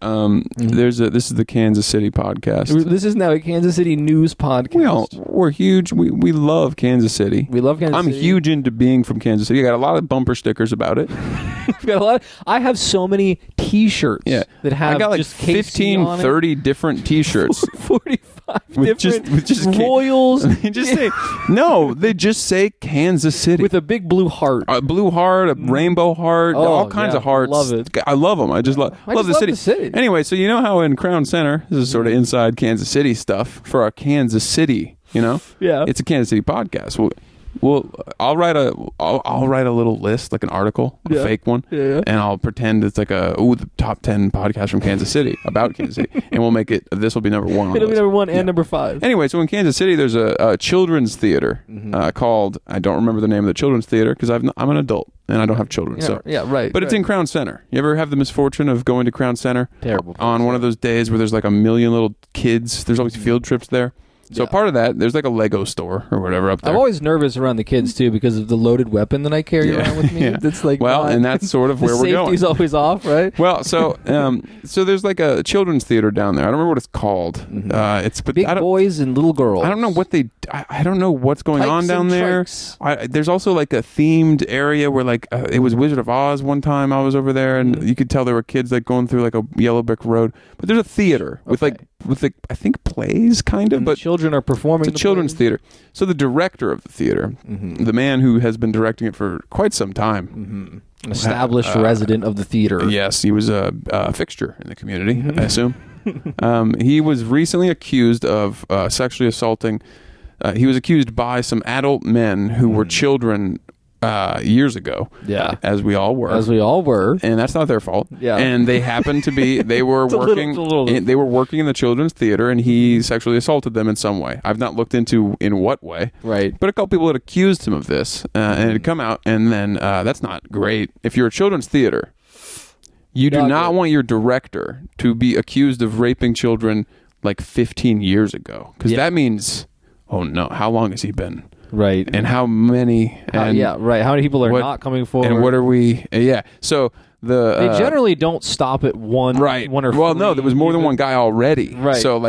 This is the Kansas City podcast. This is now a Kansas City news podcast. We're huge. We love Kansas City. We love Kansas City. I'm huge into being from Kansas City. I got a lot of bumper stickers about it. We've got a lot. I have so many T-shirts that have I got like just 15, 30 different T-shirts. 45 with different just royals. They just say they just say Kansas City with a big blue heart. A blue heart, a rainbow heart, all kinds of hearts. Love it. I love them. I just love the city. Anyway, so you know how in Crown Center, this is sort of inside Kansas City stuff for our Kansas City. Yeah, it's a Kansas City podcast. I'll write a little list, like an article, a fake one, and I'll pretend it's like the top 10 podcasts from Kansas City about Kansas City, and we'll make it. This will be number 1. It'll be number 1 and number 5. Anyway, so in Kansas City, there's a children's theater called, I don't remember the name of the children's theater because I'm an adult and I don't have children. But it's in Crown Center. You ever have the misfortune of going to Crown Center? Terrible. On one of those days where there's like a million little kids. There's always field trips there. So part of that, there's like a Lego store or whatever up there. I'm always nervous around the kids too because of the loaded weapon that I carry around with me. That's like and that's sort of where we're going. Safety's always off, right? Well, so there's like a children's theater down there. I don't remember what it's called. It's big boys and little girls. I don't know what I don't know what's going on down there. There's also like a themed area where like it was Wizard of Oz one time. I was over there and you could tell there were kids like going through like a yellow brick road. But there's a theater with I think plays kind of, but children are performing. It's a children's theater. So the director of the theater, the man who has been directing it for quite some time, an established resident of the theater. Yes, he was a fixture in the community, I assume. He was recently accused of sexually assaulting. He was accused by some adult men who were children years ago. Yeah. As we all were. And that's not their fault. Yeah. And they happened to be, they were they were working in the children's theater, and he sexually assaulted them in some way. I've not looked into in what way. Right. But a couple people had accused him of this, and it had come out, and then that's not great. If you're a children's theater, you do not want your director to be accused of raping children like 15 years ago. Because that means, oh no, how long has he been? Right. And how many? And How many people are not coming forward? And what are we? Yeah. So they generally don't stop at one. Right. One or well, three, no, there was more than one guy already. Right. So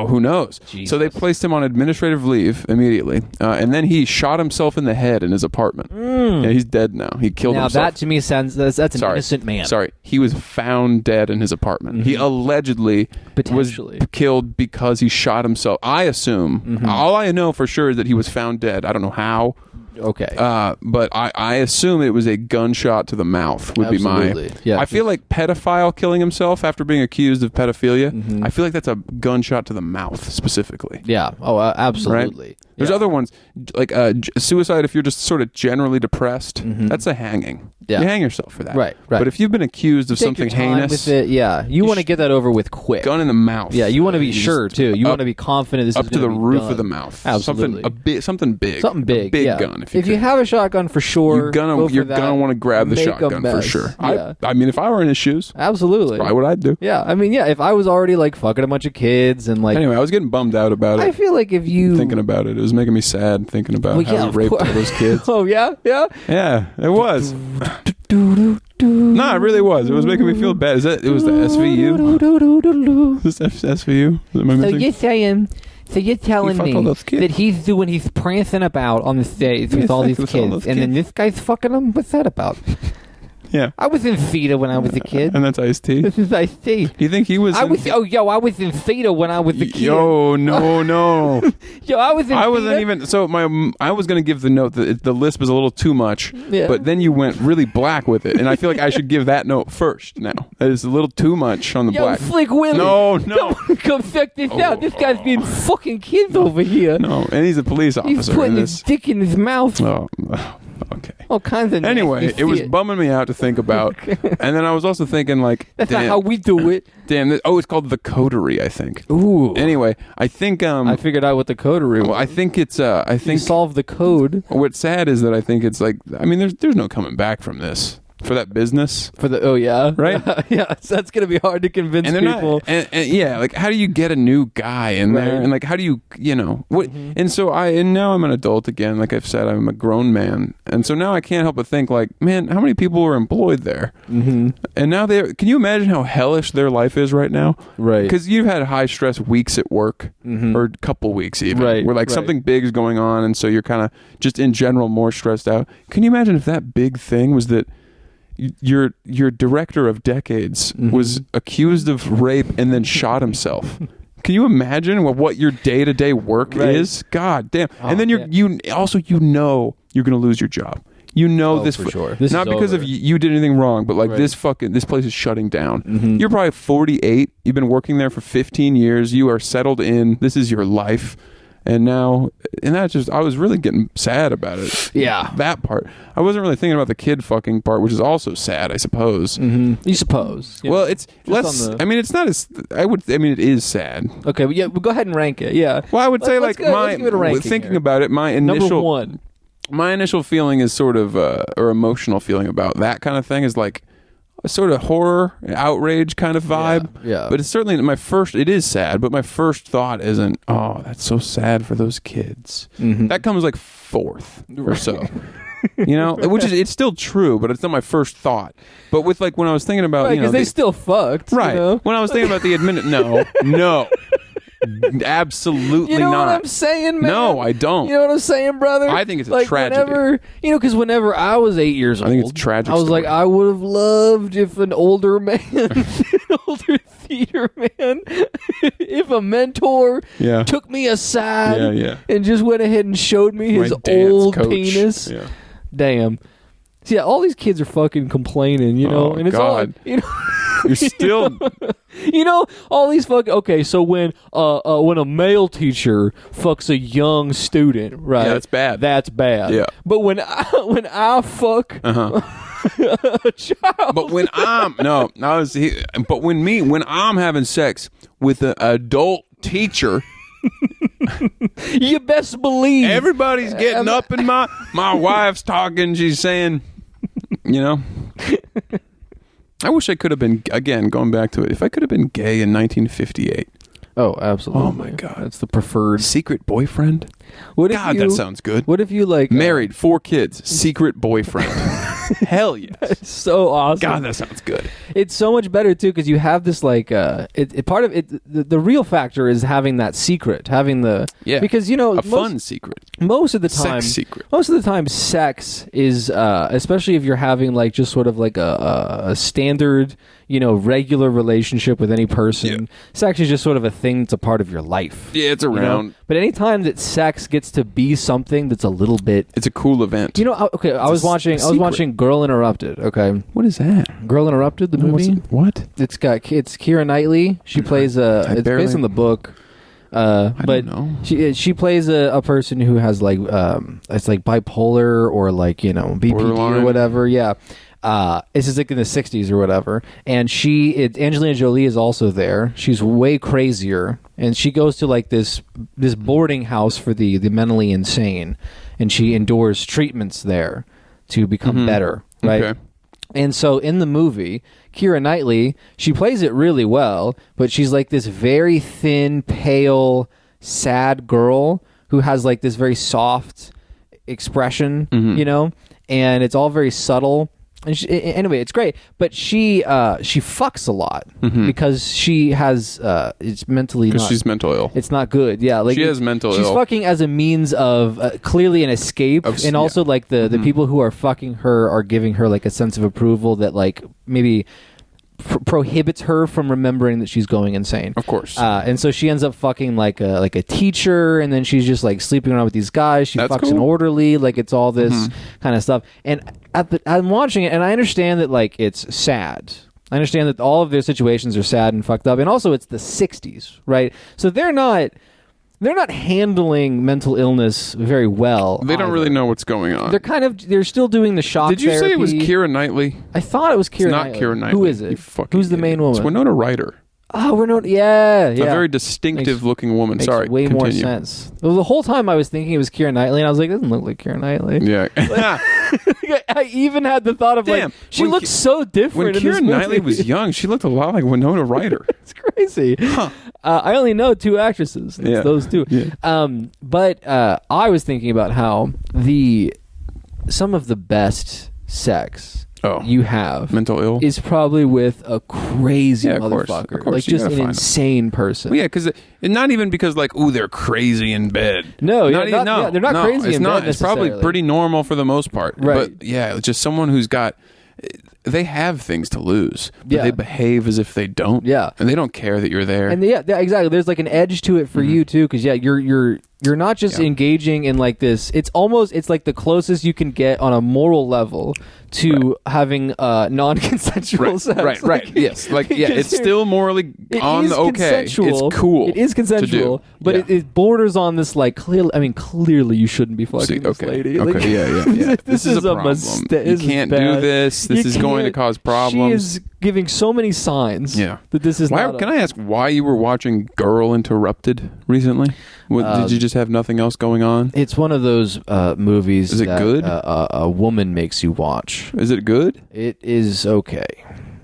who knows? Jesus. So they placed him on administrative leave immediately, and then he shot himself in the head in his apartment. Yeah, he's dead now. He killed himself. Now that to me sounds that's an innocent man. Sorry, he was found dead in his apartment. He allegedly was killed because he shot himself. I assume. All I know for sure is that he was found dead. I don't know how. Okay. But I assume it was a gunshot to the mouth would be my... Yeah, I feel like pedophile killing himself after being accused of pedophilia, I feel like that's a gunshot to the mouth specifically. Yeah. Oh, absolutely. Right? There's other ones, like suicide if you're just sort of generally depressed. That's a hanging. Yeah. You hang yourself for that. Right. But if you've been accused of something heinous... With it, you want to get that over with quick. Gun in the mouth. Yeah, you want to be sure, too. You want to be confident this is up to the roof done. of the mouth. Absolutely. Something big. Something big. A big gun. If you have a shotgun, for sure, you're gonna want to grab the shotgun for sure. Yeah. I mean, if I were in his shoes, absolutely, that's probably what I'd do. Yeah, I mean, if I was already like fucking a bunch of kids and like, anyway, I was getting bummed out about it. I feel like if you thinking about it, it was making me sad thinking about how he raped all those kids. Oh yeah, it was. No, it really was. It was making me feel bad. It was the SVU? Is this SVU? Am I missing? So you're telling me that he's prancing about on the stage with all these kids, and then this guy's fucking him? What's that about? Yeah. I was in theater when I was a kid. And that's Ice-T? This is Ice-T. Do you think he was... I was in theater when I was a kid. Yo, no. I was in I wasn't even... So I was going to give the note that the lisp was a little too much, but then you went really black with it, and I feel like I should give that note first now. That is a little too much on the black. Flick Willie. No. Come check this out. This guy's being fucking kids over here. No, and he's a police officer. He's putting his dick in his mouth. Oh, okay. All kinds of Anyway, it was bumming me out to think about. And then I was also thinking, like... That's not how we do it. Damn, it's called the coterie, I think. Ooh. Anyway, I think... I figured out what the coterie was. Well, I think it's... I think... You solve the code. What's sad is that I think it's like... I mean, there's no coming back from this. For that business. Right? Yeah, so that's going to be hard to convince people. And like, how do you get a new guy in there? And like, how do you what? And so and now I'm an adult again. Like I've said, I'm a grown man. And so now I can't help but think like, man, how many people were employed there? And now can you imagine how hellish their life is right now? Right. Because you've had high stress weeks at work or a couple weeks even. Right. Where like something big is going on. And so you're kind of just in general more stressed out. Can you imagine if that big thing was that your director of decades was accused of rape and then shot himself? Can you imagine what your day-to-day work is? God damn. And then you know you're going to lose your job. You know this for sure. This not because of you did anything wrong, but like this place is shutting down. You're probably 48. You've been working there for 15 years. You are settled in. This is your life. And now, I was really getting sad about it. Yeah. That part. I wasn't really thinking about the kid fucking part, which is also sad, I suppose. You suppose. Yeah. Well, it's less, it's not as, it is sad. Okay, well, go ahead and rank it, yeah. Well, I would say let's give it a ranking thinking here. About it, my initial... Number one. My initial feeling is sort of, or emotional feeling about that kind of thing is like, a sort of horror, outrage kind of vibe. Yeah. But it's certainly it is sad, but my first thought isn't, oh, that's so sad for those kids. That comes like fourth or so. Which is, it's still true, but it's not my first thought. But with like when I was thinking about, because they still fucked. Right. When I was thinking about the no. Absolutely not. You know what I'm saying, man? No, I don't. You know what I'm saying, brother? I think it's a tragedy. Because whenever I was 8 years old, I think it's a tragic I was story. like, I would have loved if an older man, an older theater man, if a mentor took me aside and just went ahead and showed me his old penis. Yeah. Damn. See, all these kids are fucking complaining, and it's God. all, You're still. You know, all these okay, so when a male teacher fucks a young student, right? Yeah, that's bad. That's bad. Yeah. But when I fuck a child. But when when I'm having sex with an adult teacher, you best believe everybody's getting up, and my wife's talking. She's saying, you know. I wish I could have been, again, going back to it, if I could have been gay in 1958. Oh, absolutely. Oh, my God. That's the preferred. Secret boyfriend? What if God, that sounds good. What if you, like... Married, 4 kids, secret boyfriend. Hell yes. So awesome. God, that sounds good. It's so much better, too, because you have this, like... part of it... The real factor is having that secret, having the... Yeah. Because, you know... Fun secret. Most of the time... Sex secret. Most of the time, sex is... especially if you're having, like, just sort of like a standard... you know, regular relationship with any person. Yeah. Sex is just sort of a thing that's a part of your life. Yeah, it's around. You know? But anytime that sex gets to be something that's a little bit... It's a cool event. You know, I was watching Girl Interrupted, okay? What is that? Girl Interrupted, the movie? What? It's Keira Knightley. She plays it's based on the book. I don't know. She plays a person who has like it's like bipolar or like, you know, BPD Borderline. or whatever. Yeah. It's just like in the 60s or whatever. And Angelina Jolie is also there. She's way crazier. And she goes to like this boarding house for the mentally insane. And she endures treatments there to become better. Right. Okay. And so in the movie, Keira Knightley, she plays it really well, but she's like this very thin, pale, sad girl who has like this very soft expression, you know, and it's all very subtle. And anyway, it's great, but she fucks a lot because she has it's mentally because she's mental ill. It's not good. Yeah, like she has mental she's ill. fucking as a means of clearly an escape, and also like the people who are fucking her are giving her like a sense of approval that like maybe prohibits her from remembering that she's going insane. Of course. And so she ends up fucking like a teacher, and then she's just like sleeping around with these guys. She fucks an orderly. Like it's all this kind of stuff. And I'm watching it, and I understand that like it's sad. I understand that all of their situations are sad and fucked up, and also it's the 60s, right? So they're not handling mental illness very well. They don't really know what's going on. They're still doing the shock therapy. Did you say it was Keira Knightley? I thought it was Keira Knightley. It's not Keira Knightley. Who is it? Who's the main woman? It's Winona Ryder. Oh, Winona. Yeah. A very distinctive looking woman. Makes Sorry, way continue. more sense. Well, the whole time I was thinking it was Keira Knightley, and I was like, it doesn't look like Keira Knightley. Yeah. I even had the thought of like, she looks so different. When Keira Knightley was young, she looked a lot like Winona Ryder. It's crazy. Huh. I only know 2 actresses. It's those 2. Yeah. But I was thinking about how some of the best sex you have mental ill is probably with a crazy Of motherfucker. course, like just an insane person. Well, yeah, because not even because like, ooh, they're crazy in bed. No, they're not crazy in bed. It's probably pretty normal for the most part. Right. But yeah, it's just someone who's got. They have things to lose, but Yeah. they behave as if they don't. Yeah, and they don't care that you're there. And yeah, exactly. There's like an edge to it for you too, because you're not just engaging in like this. It's like the closest you can get on a moral level to having non-consensual sex. Right. Yes. Like, yeah, it's still morally on the okay. It's cool. It is consensual, but it borders on this like clearly you shouldn't be fucking this lady. Okay. Like, Yeah. This is a problem. mistake. You can't do this. This is going to cause problems. She is giving so many signs. Yeah. That this is. Can I ask why you were watching Girl Interrupted recently? Did you just have nothing else going on? It's one of those movies. Is it good? A woman makes you watch. Is it good? It is okay.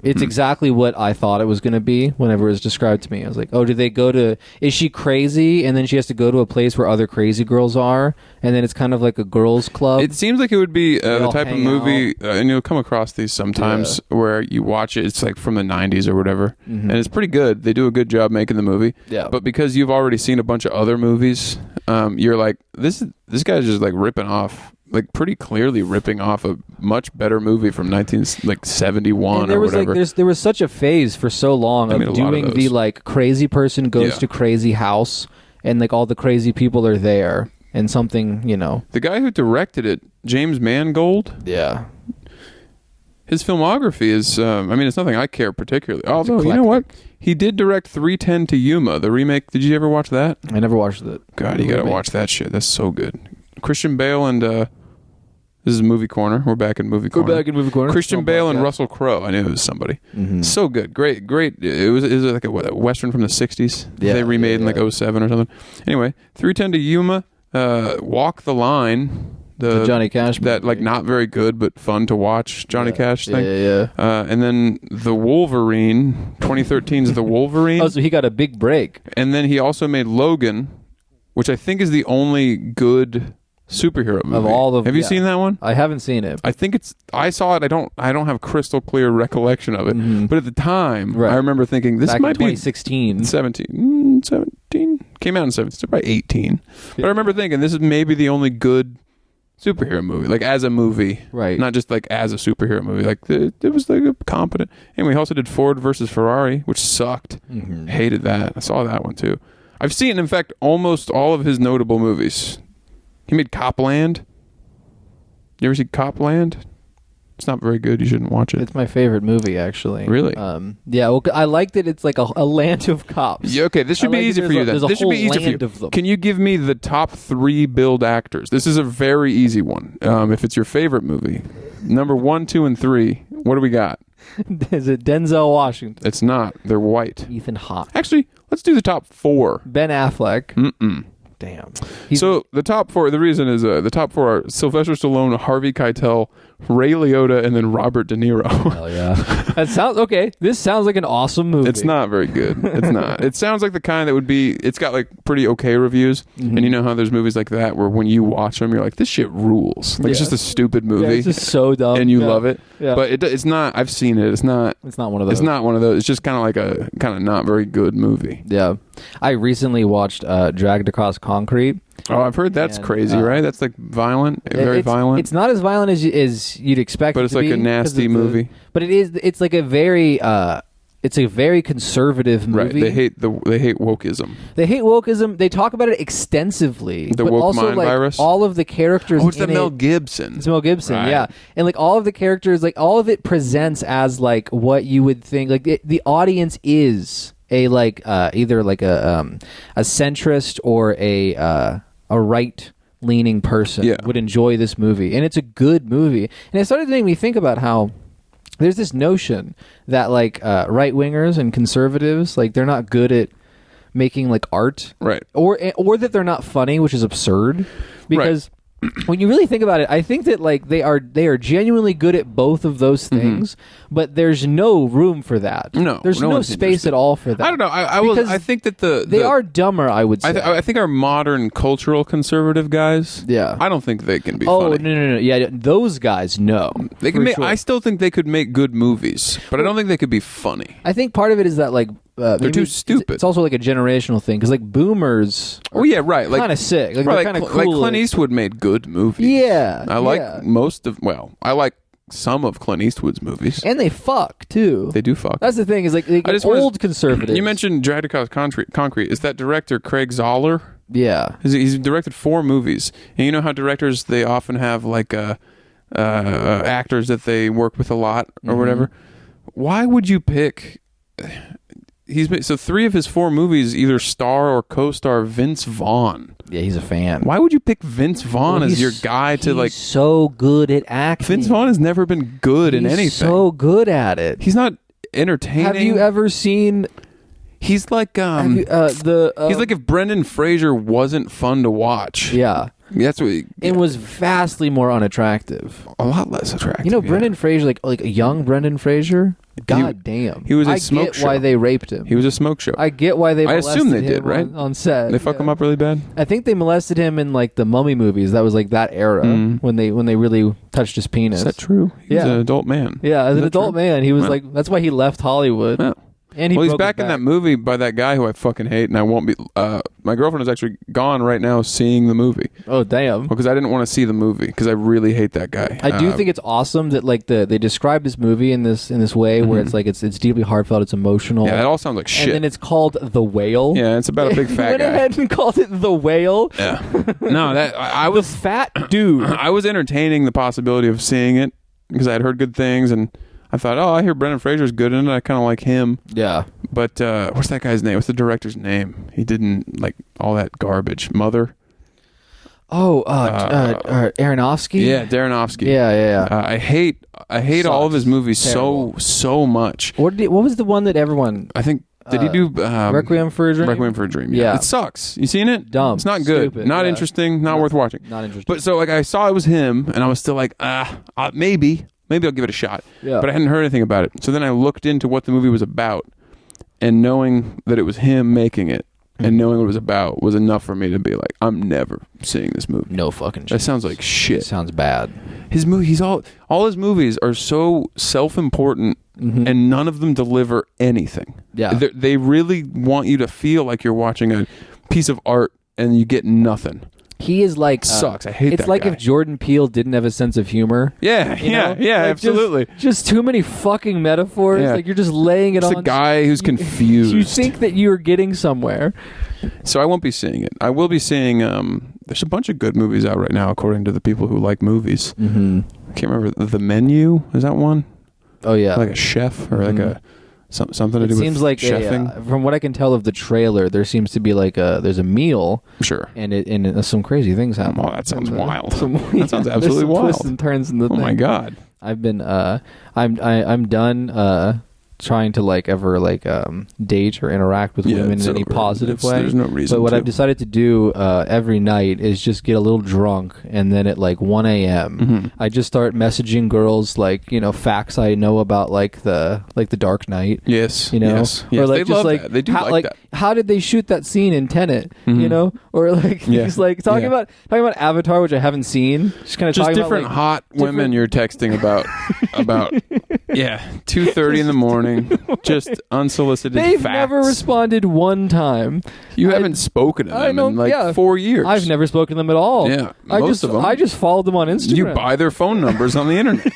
It's exactly what I thought it was going to be whenever it was described to me. I was like, oh, is she crazy? And then she has to go to a place where other crazy girls are, and then it's kind of like a girls' club. It seems like it would be the type of movie, out. and you'll come across these sometimes, where you watch it, it's like from the 90s or whatever, and it's pretty good. They do a good job making the movie. Yeah. But because you've already seen a bunch of other movies, you're like, this guy's just like ripping off. Like pretty clearly ripping off a much better movie from 1971 or whatever. There was such a phase for so long of doing the like crazy person goes to crazy house and like all the crazy people are there and something, you know. The guy who directed it, James Mangold. Yeah. his filmography is, I mean, it's nothing I care particularly. Although, you know eclectic. what? He did direct 310 to Yuma, the remake. Did you ever watch that? I never watched it. God, you got to watch that shit. That's so good. Christian Bale and, this is Movie Corner. We're back in Movie Corner. We're back in Movie Corner. Christian Bale and Russell Crowe. I knew it was somebody. So good. Great. It was like a Western from the 60s. Yeah, they remade in like 07 or something. Anyway, 310 to Yuma, Walk the Line. The Johnny Cash that movie. like not very good but fun to watch Johnny Cash thing. Yeah. And then the Wolverine, 2013's The Wolverine. Oh, so he got a big break. And then he also made Logan, which I think is the only good superhero movie. Of all of Have you seen that one? I haven't seen it. I think I saw it. I don't have crystal clear recollection of it. But at the time, I remember thinking this Back might in 2016. be 17 came out in 17. It's about 18. But I remember thinking this is maybe the only good superhero movie, like as a movie, right? Not just like as a superhero movie. Like it was like a competent. Anyway, he also did Ford versus Ferrari, which sucked. Hated that. I saw that one too. I've seen, in fact, almost all of his notable movies. He made Copland. You ever see Copland? It's not very good. You shouldn't watch it. It's my favorite movie, actually. Really? Yeah. Well, I like that it's like a land of cops. Yeah, okay, this should be easy for you then. This should be easy for you. Can you give me the top 3 billed actors? This is a very easy one. If it's your favorite movie, number 1, 2, and 3. What do we got? Is it Denzel Washington? It's not. They're white. Ethan Hawke. Actually, let's do the top 4. Ben Affleck. Damn. So the top 4. The reason is the top 4 are Sylvester Stallone, Harvey Keitel, Ray Liotta, and then Robert De Niro. Hell yeah. That sounds okay. This sounds like an awesome movie. It's not very good. It's not. It sounds like the kind that would be. It's got like pretty okay reviews, and you know how there's movies like that where when you watch them, you're like, this shit rules. Like it's just a stupid movie. Yeah, it's just so dumb, and you love it. Yeah. But it's not. I've seen it. It's not. It's not one of those. It's not one of those. It's just kind of like a kind of not very good movie. Yeah. I recently watched Dragged Across Concrete. Oh, I've heard that's crazy, right? That's like violent, very violent. It's not as violent as you'd expect, but it's like a nasty movie. But it is. It's like a very. It's a very conservative movie. Right. They hate wokeism. They hate wokeism. They talk about it extensively. The but woke also, mind like, virus. All of the characters. Oh, it's the Mel Gibson. It's Mel Gibson, right. yeah. And like all of the characters, like all of it presents as like what you would think. Like the audience is a like either like a centrist or a right-leaning person would enjoy this movie, and it's a good movie. And it started making me think about how there's this notion that like right-wingers and conservatives, like they're not good at making like art, right? Or that they're not funny, which is absurd because. When you really think about it, I think that like they are genuinely good at both of those things, but there's no room for that. No, there's no space at all for that. I don't know. I think that they are dumber. I would say. I think our modern cultural conservative guys. Yeah, I don't think they can be. Oh funny. no! Yeah, those guys. No, they can make. Sure. I still think they could make good movies, but I don't think they could be funny. I think part of it is that like. They're too stupid. It's also like a generational thing because like boomers. Oh yeah, right. Like kind of sick. Like, right, kind of cool. Like Clint Eastwood made good movies. Yeah, I like most of. Well, I like some of Clint Eastwood's movies, and they fuck too. They do fuck. That's the thing. Is like old conservatives. You mentioned Dragged Across Concrete. Is that director Craig Zoller? Yeah, he's directed 4 movies, and you know how directors they often have like actors that they work with a lot or whatever. Why would you pick? So 3 of his 4 movies either star or co-star Vince Vaughn. Yeah, he's a fan. Why would you pick Vince Vaughn as your guy to like? He's so good at acting. Vince Vaughn has never been good in anything. So good at it. He's not entertaining. Have you ever seen? He's like he's like if Brendan Fraser wasn't fun to watch. Yeah. That's what it was vastly more unattractive. A lot less attractive. You know, Brendan Fraser, like a young Brendan Fraser. God damn. He was a smoke show. I get why they raped him. He was a smoke show. I get why they molested assume they him did, right? on set. They fuck him up really bad? I think they molested him in like the Mummy movies. That was like that era when they really touched his penis. Is that true? He's an adult man. Yeah, as an adult man, he was like that's why he left Hollywood. Yeah. And he's back in that movie by that guy who I fucking hate, and I won't be. My girlfriend is actually gone right now seeing the movie. Oh damn! Because I didn't want to see the movie because I really hate that guy. I do think it's awesome that like they describe this movie in this way where it's like it's deeply heartfelt, it's emotional. Yeah, that all sounds like shit. And then it's called The Whale. Yeah, it's about a big fat went guy. ahead and called it The Whale. Yeah. No, that I was the fat dude. I was entertaining the possibility of seeing it. because I had heard good things, and I thought, I hear Brendan Fraser's good in it. I kind of like him. Yeah. But what's that guy's name? What's the director's name? He didn't like all that garbage. Mother. Oh, Aronofsky. Yeah, Aronofsky. Yeah. I hate all of his movies Terrible. so much. What was the one that everyone? I think did he do Requiem for a Dream? Requiem for a Dream. Yeah. It sucks. You seen it? Dumb. It's not good. Stupid. Not interesting. Not worth watching. Not interesting. But so like I saw it was him, and I was still like, maybe I'll give it a shot. Yeah. But I hadn't heard anything about it. So then I looked into what the movie was about, and knowing that it was him making it, and knowing what it was about was enough for me to be like, I'm never seeing this movie. No fucking shit. That sounds like shit. It sounds bad. His movies, all his movies are so self-important, and none of them deliver anything. Yeah. They really want you to feel like you're watching a piece of art, and you get nothing. He is like Sucks. I hate that It's like guy. if Jordan Peele didn't have a sense of humor. Yeah, You know? Like, absolutely. Just too many fucking metaphors. Yeah. Like you're just laying it Just on. a guy who's confused. You think that you're getting somewhere. So I won't be seeing it. I will be seeing. There's a bunch of good movies out right now, according to the people who like movies. Mm-hmm. I can't remember the Menu. Is that one? Oh yeah. Like a chef or like a something to it do seems with like chefing. from what I can tell of the trailer, there seems to be like there's a meal, Sure. and some crazy things happen. Oh, that sounds wild. That sounds absolutely wild. Twists and turns in the Oh thing. my god. I've been I'm done trying to like ever like date or interact with women it's in any over. positive way. There's no reason. But what to. I've decided to do every night is just get a little drunk, and then at like 1 a.m. I just start messaging girls like facts I know about like the Dark Knight. Yes. You know, Yes. or like They just love like that. They do how, like that. How did they shoot that scene in Tenet? You know, or like things like talking about Avatar, which I haven't seen. Just kind of talking different about, like, hot women you're texting about 2:30 in the morning, just unsolicited. They've facts. never responded one time. You haven't spoken to I them don't- in like yeah. 4 years. I've never spoken to them at all. Yeah, I most just, of them. I just followed them on Instagram. You buy their phone numbers on the internet.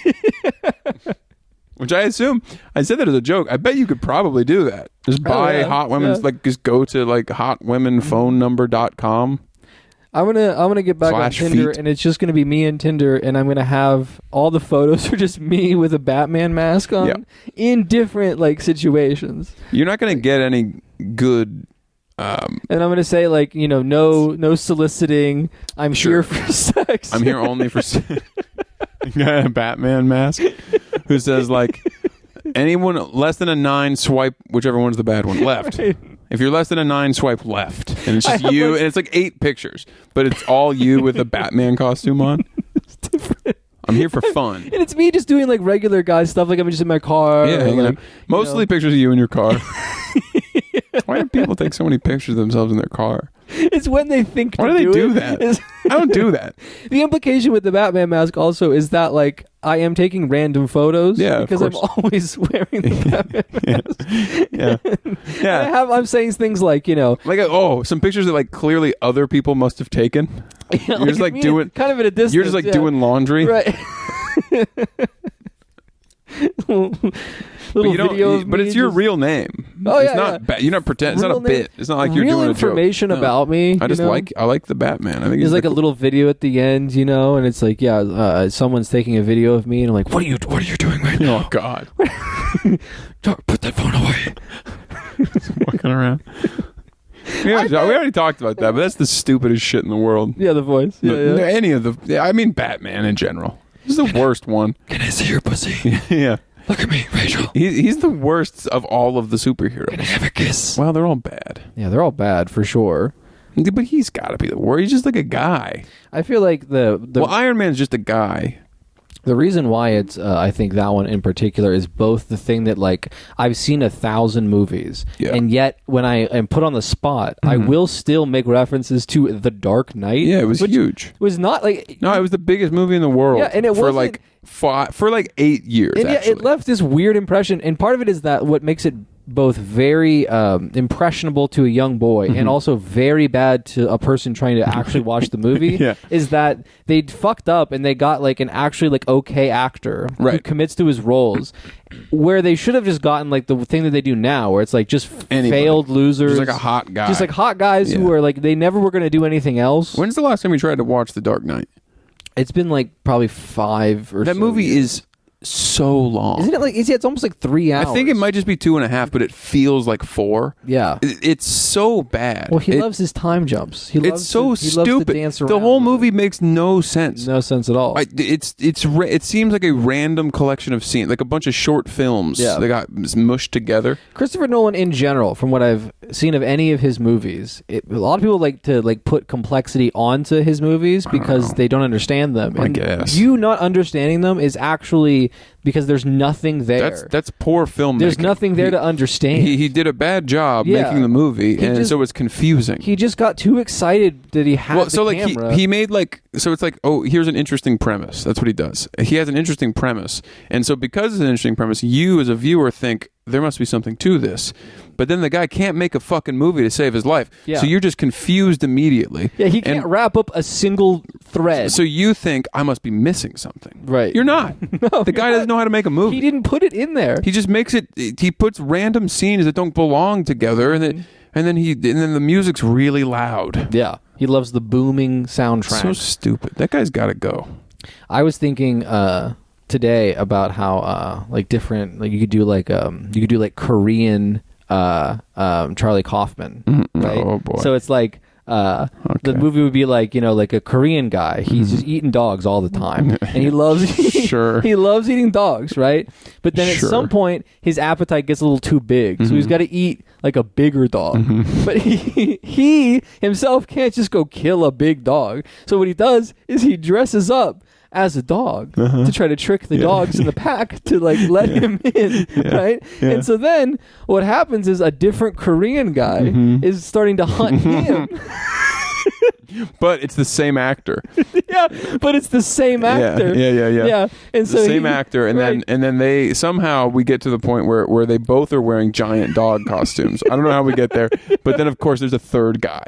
Which I assume, I said that as a joke. I bet you could probably do that. Just buy yeah. hot women's, Yeah. like just go to like hotwomenphonenumber.com. I'm gonna get back on / Tinder, feet. and it's just gonna be me and Tinder, and I'm gonna have all the photos are just me with a Batman mask on Yeah. in different like situations. You're not going to get any good. And I'm gonna say like no soliciting. I'm Sure. here for sex. I'm here only for a Batman mask who says like anyone less than a 9 swipe whichever one's the bad one left. Right. If you're less than a 9 swipe left, and it's just I have, you, like- and it's like 8 pictures, but it's all you with a Batman costume on. It's different. I'm here for fun. And it's me just doing like regular guy stuff, like I'm just in my car. Yeah, or, hanging like, out. Mostly pictures of you in your car. Why do people take so many pictures of themselves in their car? It's when they think. Why to do they do it. that? It's- I don't do that. The implication with the Batman mask also is that like I am taking random photos. Yeah, of because I'm course. always wearing the Batman mask. Yeah. I'm saying things like Like some pictures that like clearly other people must have taken. You're just like me doing kind of at a distance. You're just like yeah. doing laundry. right. But Little you don't. video of But me it's your just- real name. Oh, it's yeah, not. yeah. You're not pretend. It's not a Real name. bit. It's not like you're real doing information a joke. No. about me. I just I like the Batman. I think There's he's like the a little video at the end, and it's like, someone's taking a video of me, and I'm like, what are you doing right now? Oh God. Put that phone away. Walking around. We already talked about that, but that's the stupidest shit in the world. Yeah, the voice. Yeah, yeah. Any of the. I mean, Batman in general. This is the worst one. Can I see your pussy? Yeah. Look at me, Rachel. He's the worst of all of the superheroes. Can I have a kiss? Well, they're all bad. Yeah, they're all bad for sure. But he's got to be the worst. He's just like a guy. I feel like the Well, Iron Man's just a guy. The reason why it's, I think that one in particular is both the thing that like I've seen 1,000 movies, Yeah. and yet when I am put on the spot, I will still make references to The Dark Knight. Yeah, it was which huge. Was not like No, it was the biggest movie in the world. Yeah, and it for wasn't- like for like 8 years. and yeah, actually. it left this weird impression, and part of it is that what makes it both very impressionable to a young boy and also very bad to a person trying to actually watch the movie Yeah. is that they fucked up and they got like an actually like okay actor who Right. commits to his roles, where they should have just gotten like the thing that they do now, where it's like just Anybody. failed losers, Just like a hot guy. just like hot guys who Yeah. are like they never were going to do anything else. When's the last time you tried to watch The Dark Knight? It's been like probably 5 or That so movie years. is so long. Isn't it like? It's almost like 3 hours. I think it might just be 2.5, but it feels like 4. Yeah. It's so bad. Well, he loves his time jumps. It's so stupid. Loves to dance around the whole with movie it. makes no sense. No sense at all. It seems like a random collection of scenes, like a bunch of short films. Yeah. They got mushed together. Christopher Nolan, in general, from what I've seen of any of his movies, a lot of people like to put complexity onto his movies because they don't understand them. I And guess you not understanding them is actually because there's nothing there. That's poor filmmaking. There's nothing there to understand. He did a bad job Yeah. making the movie, and so it's confusing. He just got too excited that he had the camera. He made so it's like, oh, here's an interesting premise. That's what he does. He has an interesting premise, and so because it's an interesting premise, you as a viewer think there must be something to this. But then the guy can't make a fucking movie to save his life. Yeah. So you're just confused immediately. Yeah, he can't wrap up a single thread. So you think, I must be missing something. Right. You're not. No, the guy doesn't know how to make a movie. He didn't put it in there. He just makes it. He puts random scenes that don't belong together, and then the music's really loud. Yeah. He loves the booming soundtrack. So stupid. That guy's got to go. I was thinking today about how different, like you could do Korean Charlie Kaufman, right? Oh boy. So it's like the movie would be like, like a Korean guy. He's just eating dogs all the time, and he loves he loves eating dogs, right? But then at some point, his appetite gets a little too big, so he's got to eat like a bigger dog. But he himself can't just go kill a big dog. So what he does is he dresses up as a dog to try to trick the dogs in the pack to like let him in, right? Yeah. And so then what happens is a different Korean guy is starting to hunt him. But it's the same actor. Yeah, but it's the same actor. Yeah. And so the same actor, and then they somehow we get to the point where they both are wearing giant dog costumes. I don't know how we get there, but then of course there's a third guy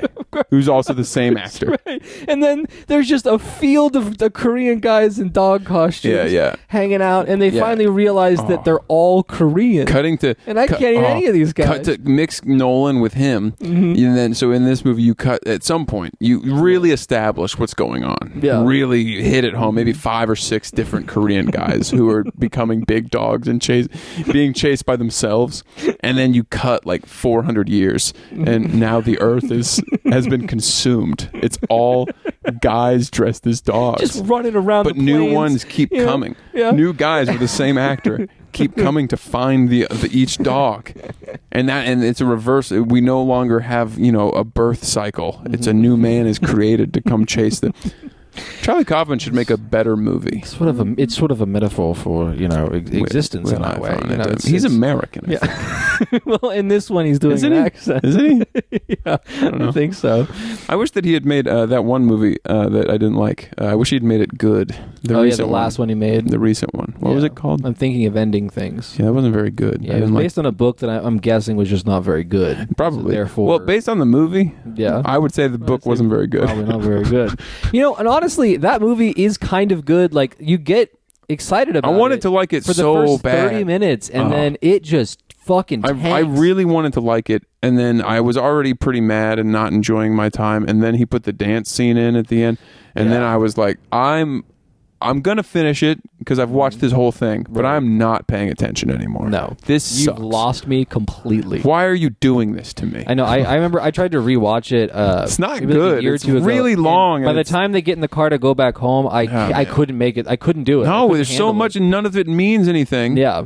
who's also the same actor. Right. And then there's just a field of the Korean guys in dog costumes hanging out, and they finally realize that they're all Korean. And I can't eat any of these guys. Cut to mix Nolan with him, and then so in this movie you cut at some point you really establish what's going on. Yeah. Really hit it home. Maybe 5 or 6 different Korean guys who are becoming big dogs and being chased by themselves. And then you cut like 400 years, and now the Earth has been consumed. It's all guys dressed as dogs, just running around. But the new plains, ones keep coming. Yeah. New guys with the same actor keep coming to find each dog, and it's a reverse. We no longer have a birth cycle. It's a new man is created to come chase them. Charlie Kaufman should make a better movie. It's sort of a metaphor for existence in that way. He's American. Well, in this one, he's doing an accent. Isn't he? Yeah, I think so. I wish that he had made that one movie that I didn't like. I wish he'd made it good. The last one he made. The recent one. What was it called? I'm thinking of Ending Things. Yeah, that wasn't very good. Yeah, it was based on a book that I'm guessing was just not very good. Probably. So therefore, well, based on the movie, I would say the book wasn't very good. Probably not very good. And honestly, that movie is kind of good. Like, you get excited about it. I wanted to like it for so the first bad. 30 minutes, and then it just fucking tanks. I really wanted to like it, and then I was already pretty mad and not enjoying my time, and then he put the dance scene in at the end, and then I was like, I'm going to finish it because I've watched this whole thing, but I'm not paying attention anymore. No. You've sucks. Lost me completely. Why are you doing this to me? I know. I remember I tried to rewatch it. It's not good. It's really long. By the time they get in the car to go back home, I couldn't make it. I couldn't do it. No, there's so much and none of it means anything. Yeah.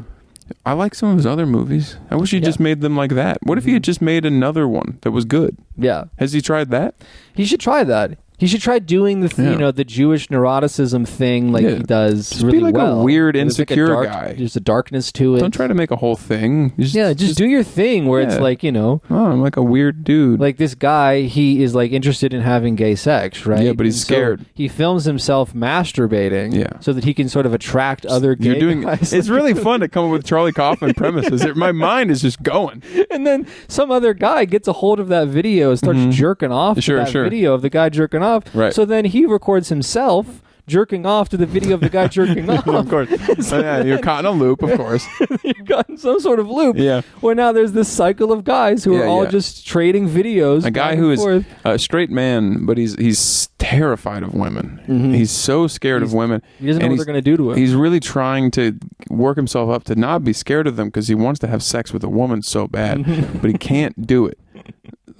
I like some of his other movies. I wish he just made them like that. What if he had just made another one that was good? Yeah. Has he tried that? He should try that. He should try doing the the Jewish neuroticism thing like he does just really be like well. a weird, insecure guy. There's a darkness to it. Don't try to make a whole thing. Just do your thing where it's like, oh, I'm like a weird dude. Like this guy, he is like interested in having gay sex, right? Yeah, but he's scared. So he films himself masturbating so that he can sort of attract other gay guys. It's really fun to come up with Charlie Kaufman premises. My mind is just going. And then some other guy gets a hold of that video and starts jerking off to that video of the guy jerking off. Right. So then he records himself jerking off to the video of the guy jerking off. Of course. So, yeah, you're caught in a loop, of course. You're caught in some sort of loop. Yeah. Where now there's this cycle of guys who are all just trading videos. A guy who is a straight man, but he's terrified of women. Mm-hmm. He's so scared of women. He doesn't know what they're going to do to him. He's really trying to work himself up to not be scared of them because he wants to have sex with a woman so bad, but he can't do it.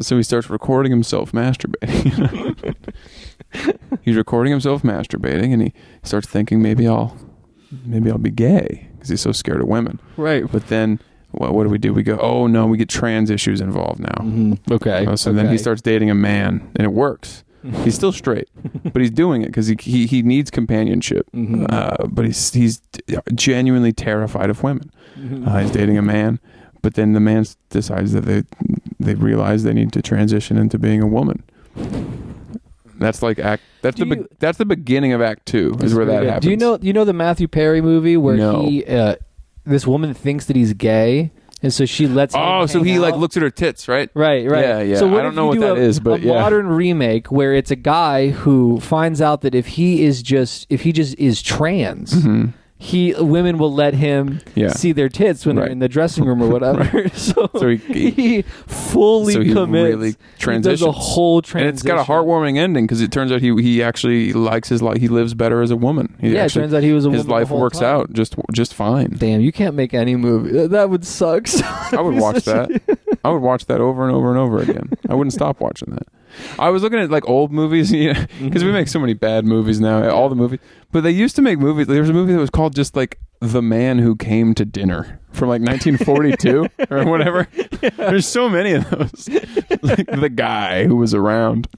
So he starts recording himself masturbating. He's recording himself masturbating, and he starts thinking maybe I'll be gay because he's so scared of women. Right. But then what do? We go, oh no, we get trans issues involved now. Mm-hmm. Okay. So then he starts dating a man, and it works. He's still straight, but he's doing it because he needs companionship. Mm-hmm. But he's genuinely terrified of women. Mm-hmm. He's dating a man, but then the man decides that they realize they need to transition into being a woman. That's like that's the beginning of Act 2 is where that happens. Do you know the Matthew Perry movie where he this woman thinks that he's gay, and so she lets him so he hang like out? looks at her tits, right? Right. Yeah. So I don't know what that is, but a modern remake where it's a guy who finds out that if he just is trans, women will let him see their tits when they're in the dressing room or whatever. So he fully commits. Really transitions. He does a whole transition. And it's got a heartwarming ending because it turns out he actually likes his life. He lives better as a woman. It turns out he was a woman. His life works out just fine. Damn, you can't make any movie. That would suck. I would watch that. I would watch that over and over and over again. I wouldn't stop watching that. I was looking at like old movies, because we make so many bad movies now, all the movies. But they used to make movies. There was a movie that was called just like The Man Who Came to Dinner from like 1942 or whatever. There's so many of those. Like The Guy Who Was Around.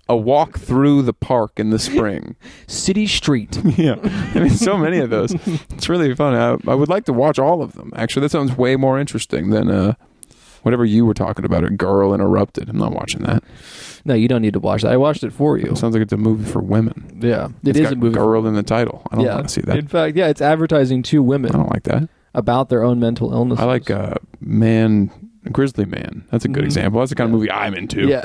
A Walk Through the Park in the Spring. City Street. Yeah. I mean, so many of those. It's really fun. I would like to watch all of them. Actually, that sounds way more interesting than whatever you were talking about, A Girl Interrupted. I'm not watching that. No, you don't need to watch that. I watched it for you. It sounds like it's a movie for women. Yeah. It's is got a movie. Girl in the title. I don't want to see that. In fact, it's advertising to women. I don't like that. About their own mental illnesses. I like Grizzly Man. That's a good example. That's the kind of movie I'm into. Yeah.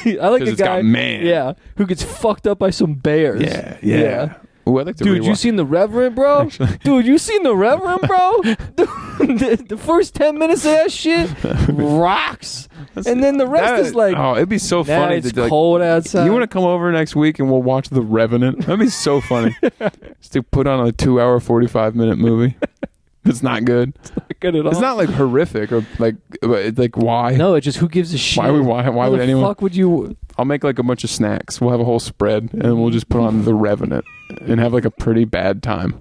I like a it's guy got man. who gets fucked up by some bears. Yeah. Ooh, I'd like to Dude, you seen The Reverend, bro? Actually. Dude, you seen The Reverend, bro? the first 10 minutes of that shit rocks. And then the rest is like... Oh, it'd be so funny. It's cold outside. You want to come over next week and we'll watch The Revenant? That'd be so funny. Just to put on a 2-hour, 45-minute movie. It's not good. It's not good at all. It's not like horrific or like why? No, it's just who gives a shit. Why would anyone? Fuck would you? I'll make like a bunch of snacks. We'll have a whole spread and we'll just put on The Revenant and have like a pretty bad time.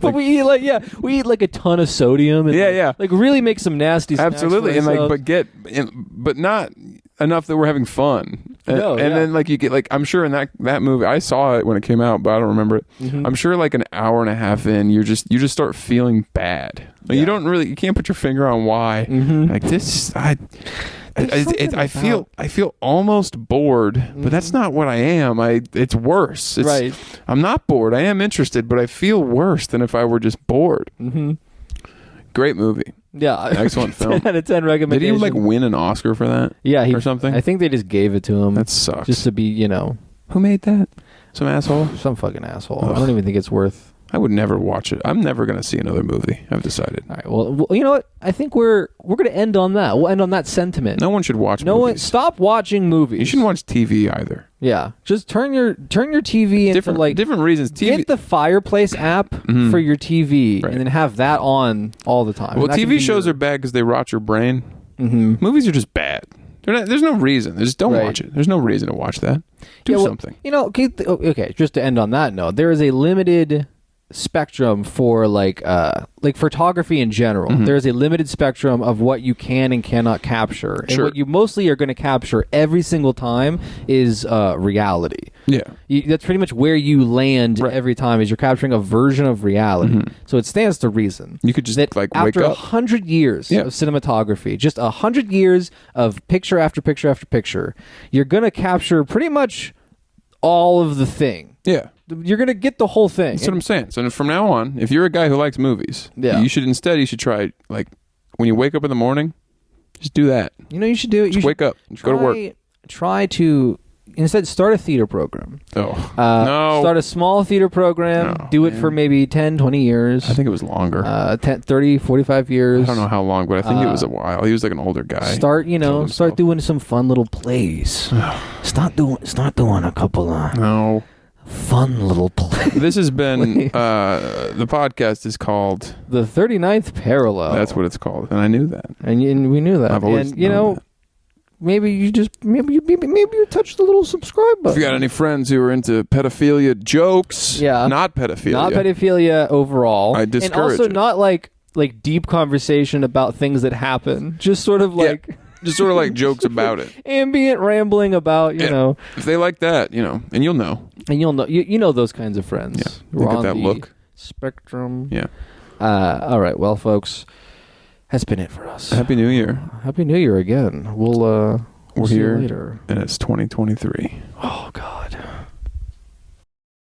But we eat like a ton of sodium. And like really make some nasty snacks. Absolutely, and but not enough that we're having fun. And then like you get like, I'm sure in that movie, I saw it when it came out, but I don't remember it. I'm sure like an hour and a half in, you just start feeling bad. Like you can't put your finger on why. Like this, I feel almost bored, but that's not what I am. It's worse. Right. I'm not bored. I am interested, but I feel worse than if I were just bored. Great movie. Yeah, excellent film. 10 out of 10 recommendation. Did he like win an Oscar for that? Yeah, or something. I think they just gave it to him. That sucks. Just to be, who made that? Some asshole. Some fucking asshole. Ugh. I don't even think it's worth. I would never watch it. I'm never going to see another movie. I've decided. All right. Well, you know what? I think we're going to end on that. We'll end on that sentiment. No one should watch movies. Stop watching movies. You shouldn't watch TV either. Yeah. Just turn your TV into like different reasons. TV. Get the Fireplace app for your TV and then have that on all the time. Well, TV shows are bad because they rot your brain. Movies are just bad. There's no reason. Just don't watch it. There's no reason to watch that. Do something. Okay, just to end on that note, there is a limited spectrum for like photography in general. There's a limited spectrum of what you can and cannot capture. And what you mostly are going to capture every single time is reality. Yeah. That's pretty much where you land every time, is you're capturing a version of reality. So it stands to reason. You could just that like after wake up. 100 years of cinematography, just 100 years of picture after picture after picture, you're going to capture pretty much all of the thing. Yeah. You're going to get the whole thing. That's what I'm saying. So from now on, if you're a guy who likes movies, you should try, like, when you wake up in the morning, just do that. You should do it. Just wake up. Just go to work. Try to, instead start a theater program. Oh, no. Start a small theater program. No, do it for maybe 10, 20 years. I think it was longer. 10, 30, 45 years. I don't know how long, but I think it was a while. He was like an older guy. Start doing some fun little plays. start doing a couple of fun little plays. This has been the podcast is called The 39th Parallel. That's what it's called, and I knew that. And we knew that. I've always known that. Maybe you touched the little subscribe button. If you got any friends who are into pedophilia jokes, not pedophilia. Not pedophilia overall. I discourage and also it. not like deep conversation about things that happen. Just sort of just sort of like jokes about it. Ambient rambling about, you know. If they like that, and you'll know. And you'll know you know those kinds of friends. Yeah. Look at that look. Spectrum. Yeah. All right, well, folks, that's been it for us. Happy New Year. Happy New Year again. We'll We're see here you later. And it's 2023. Oh God.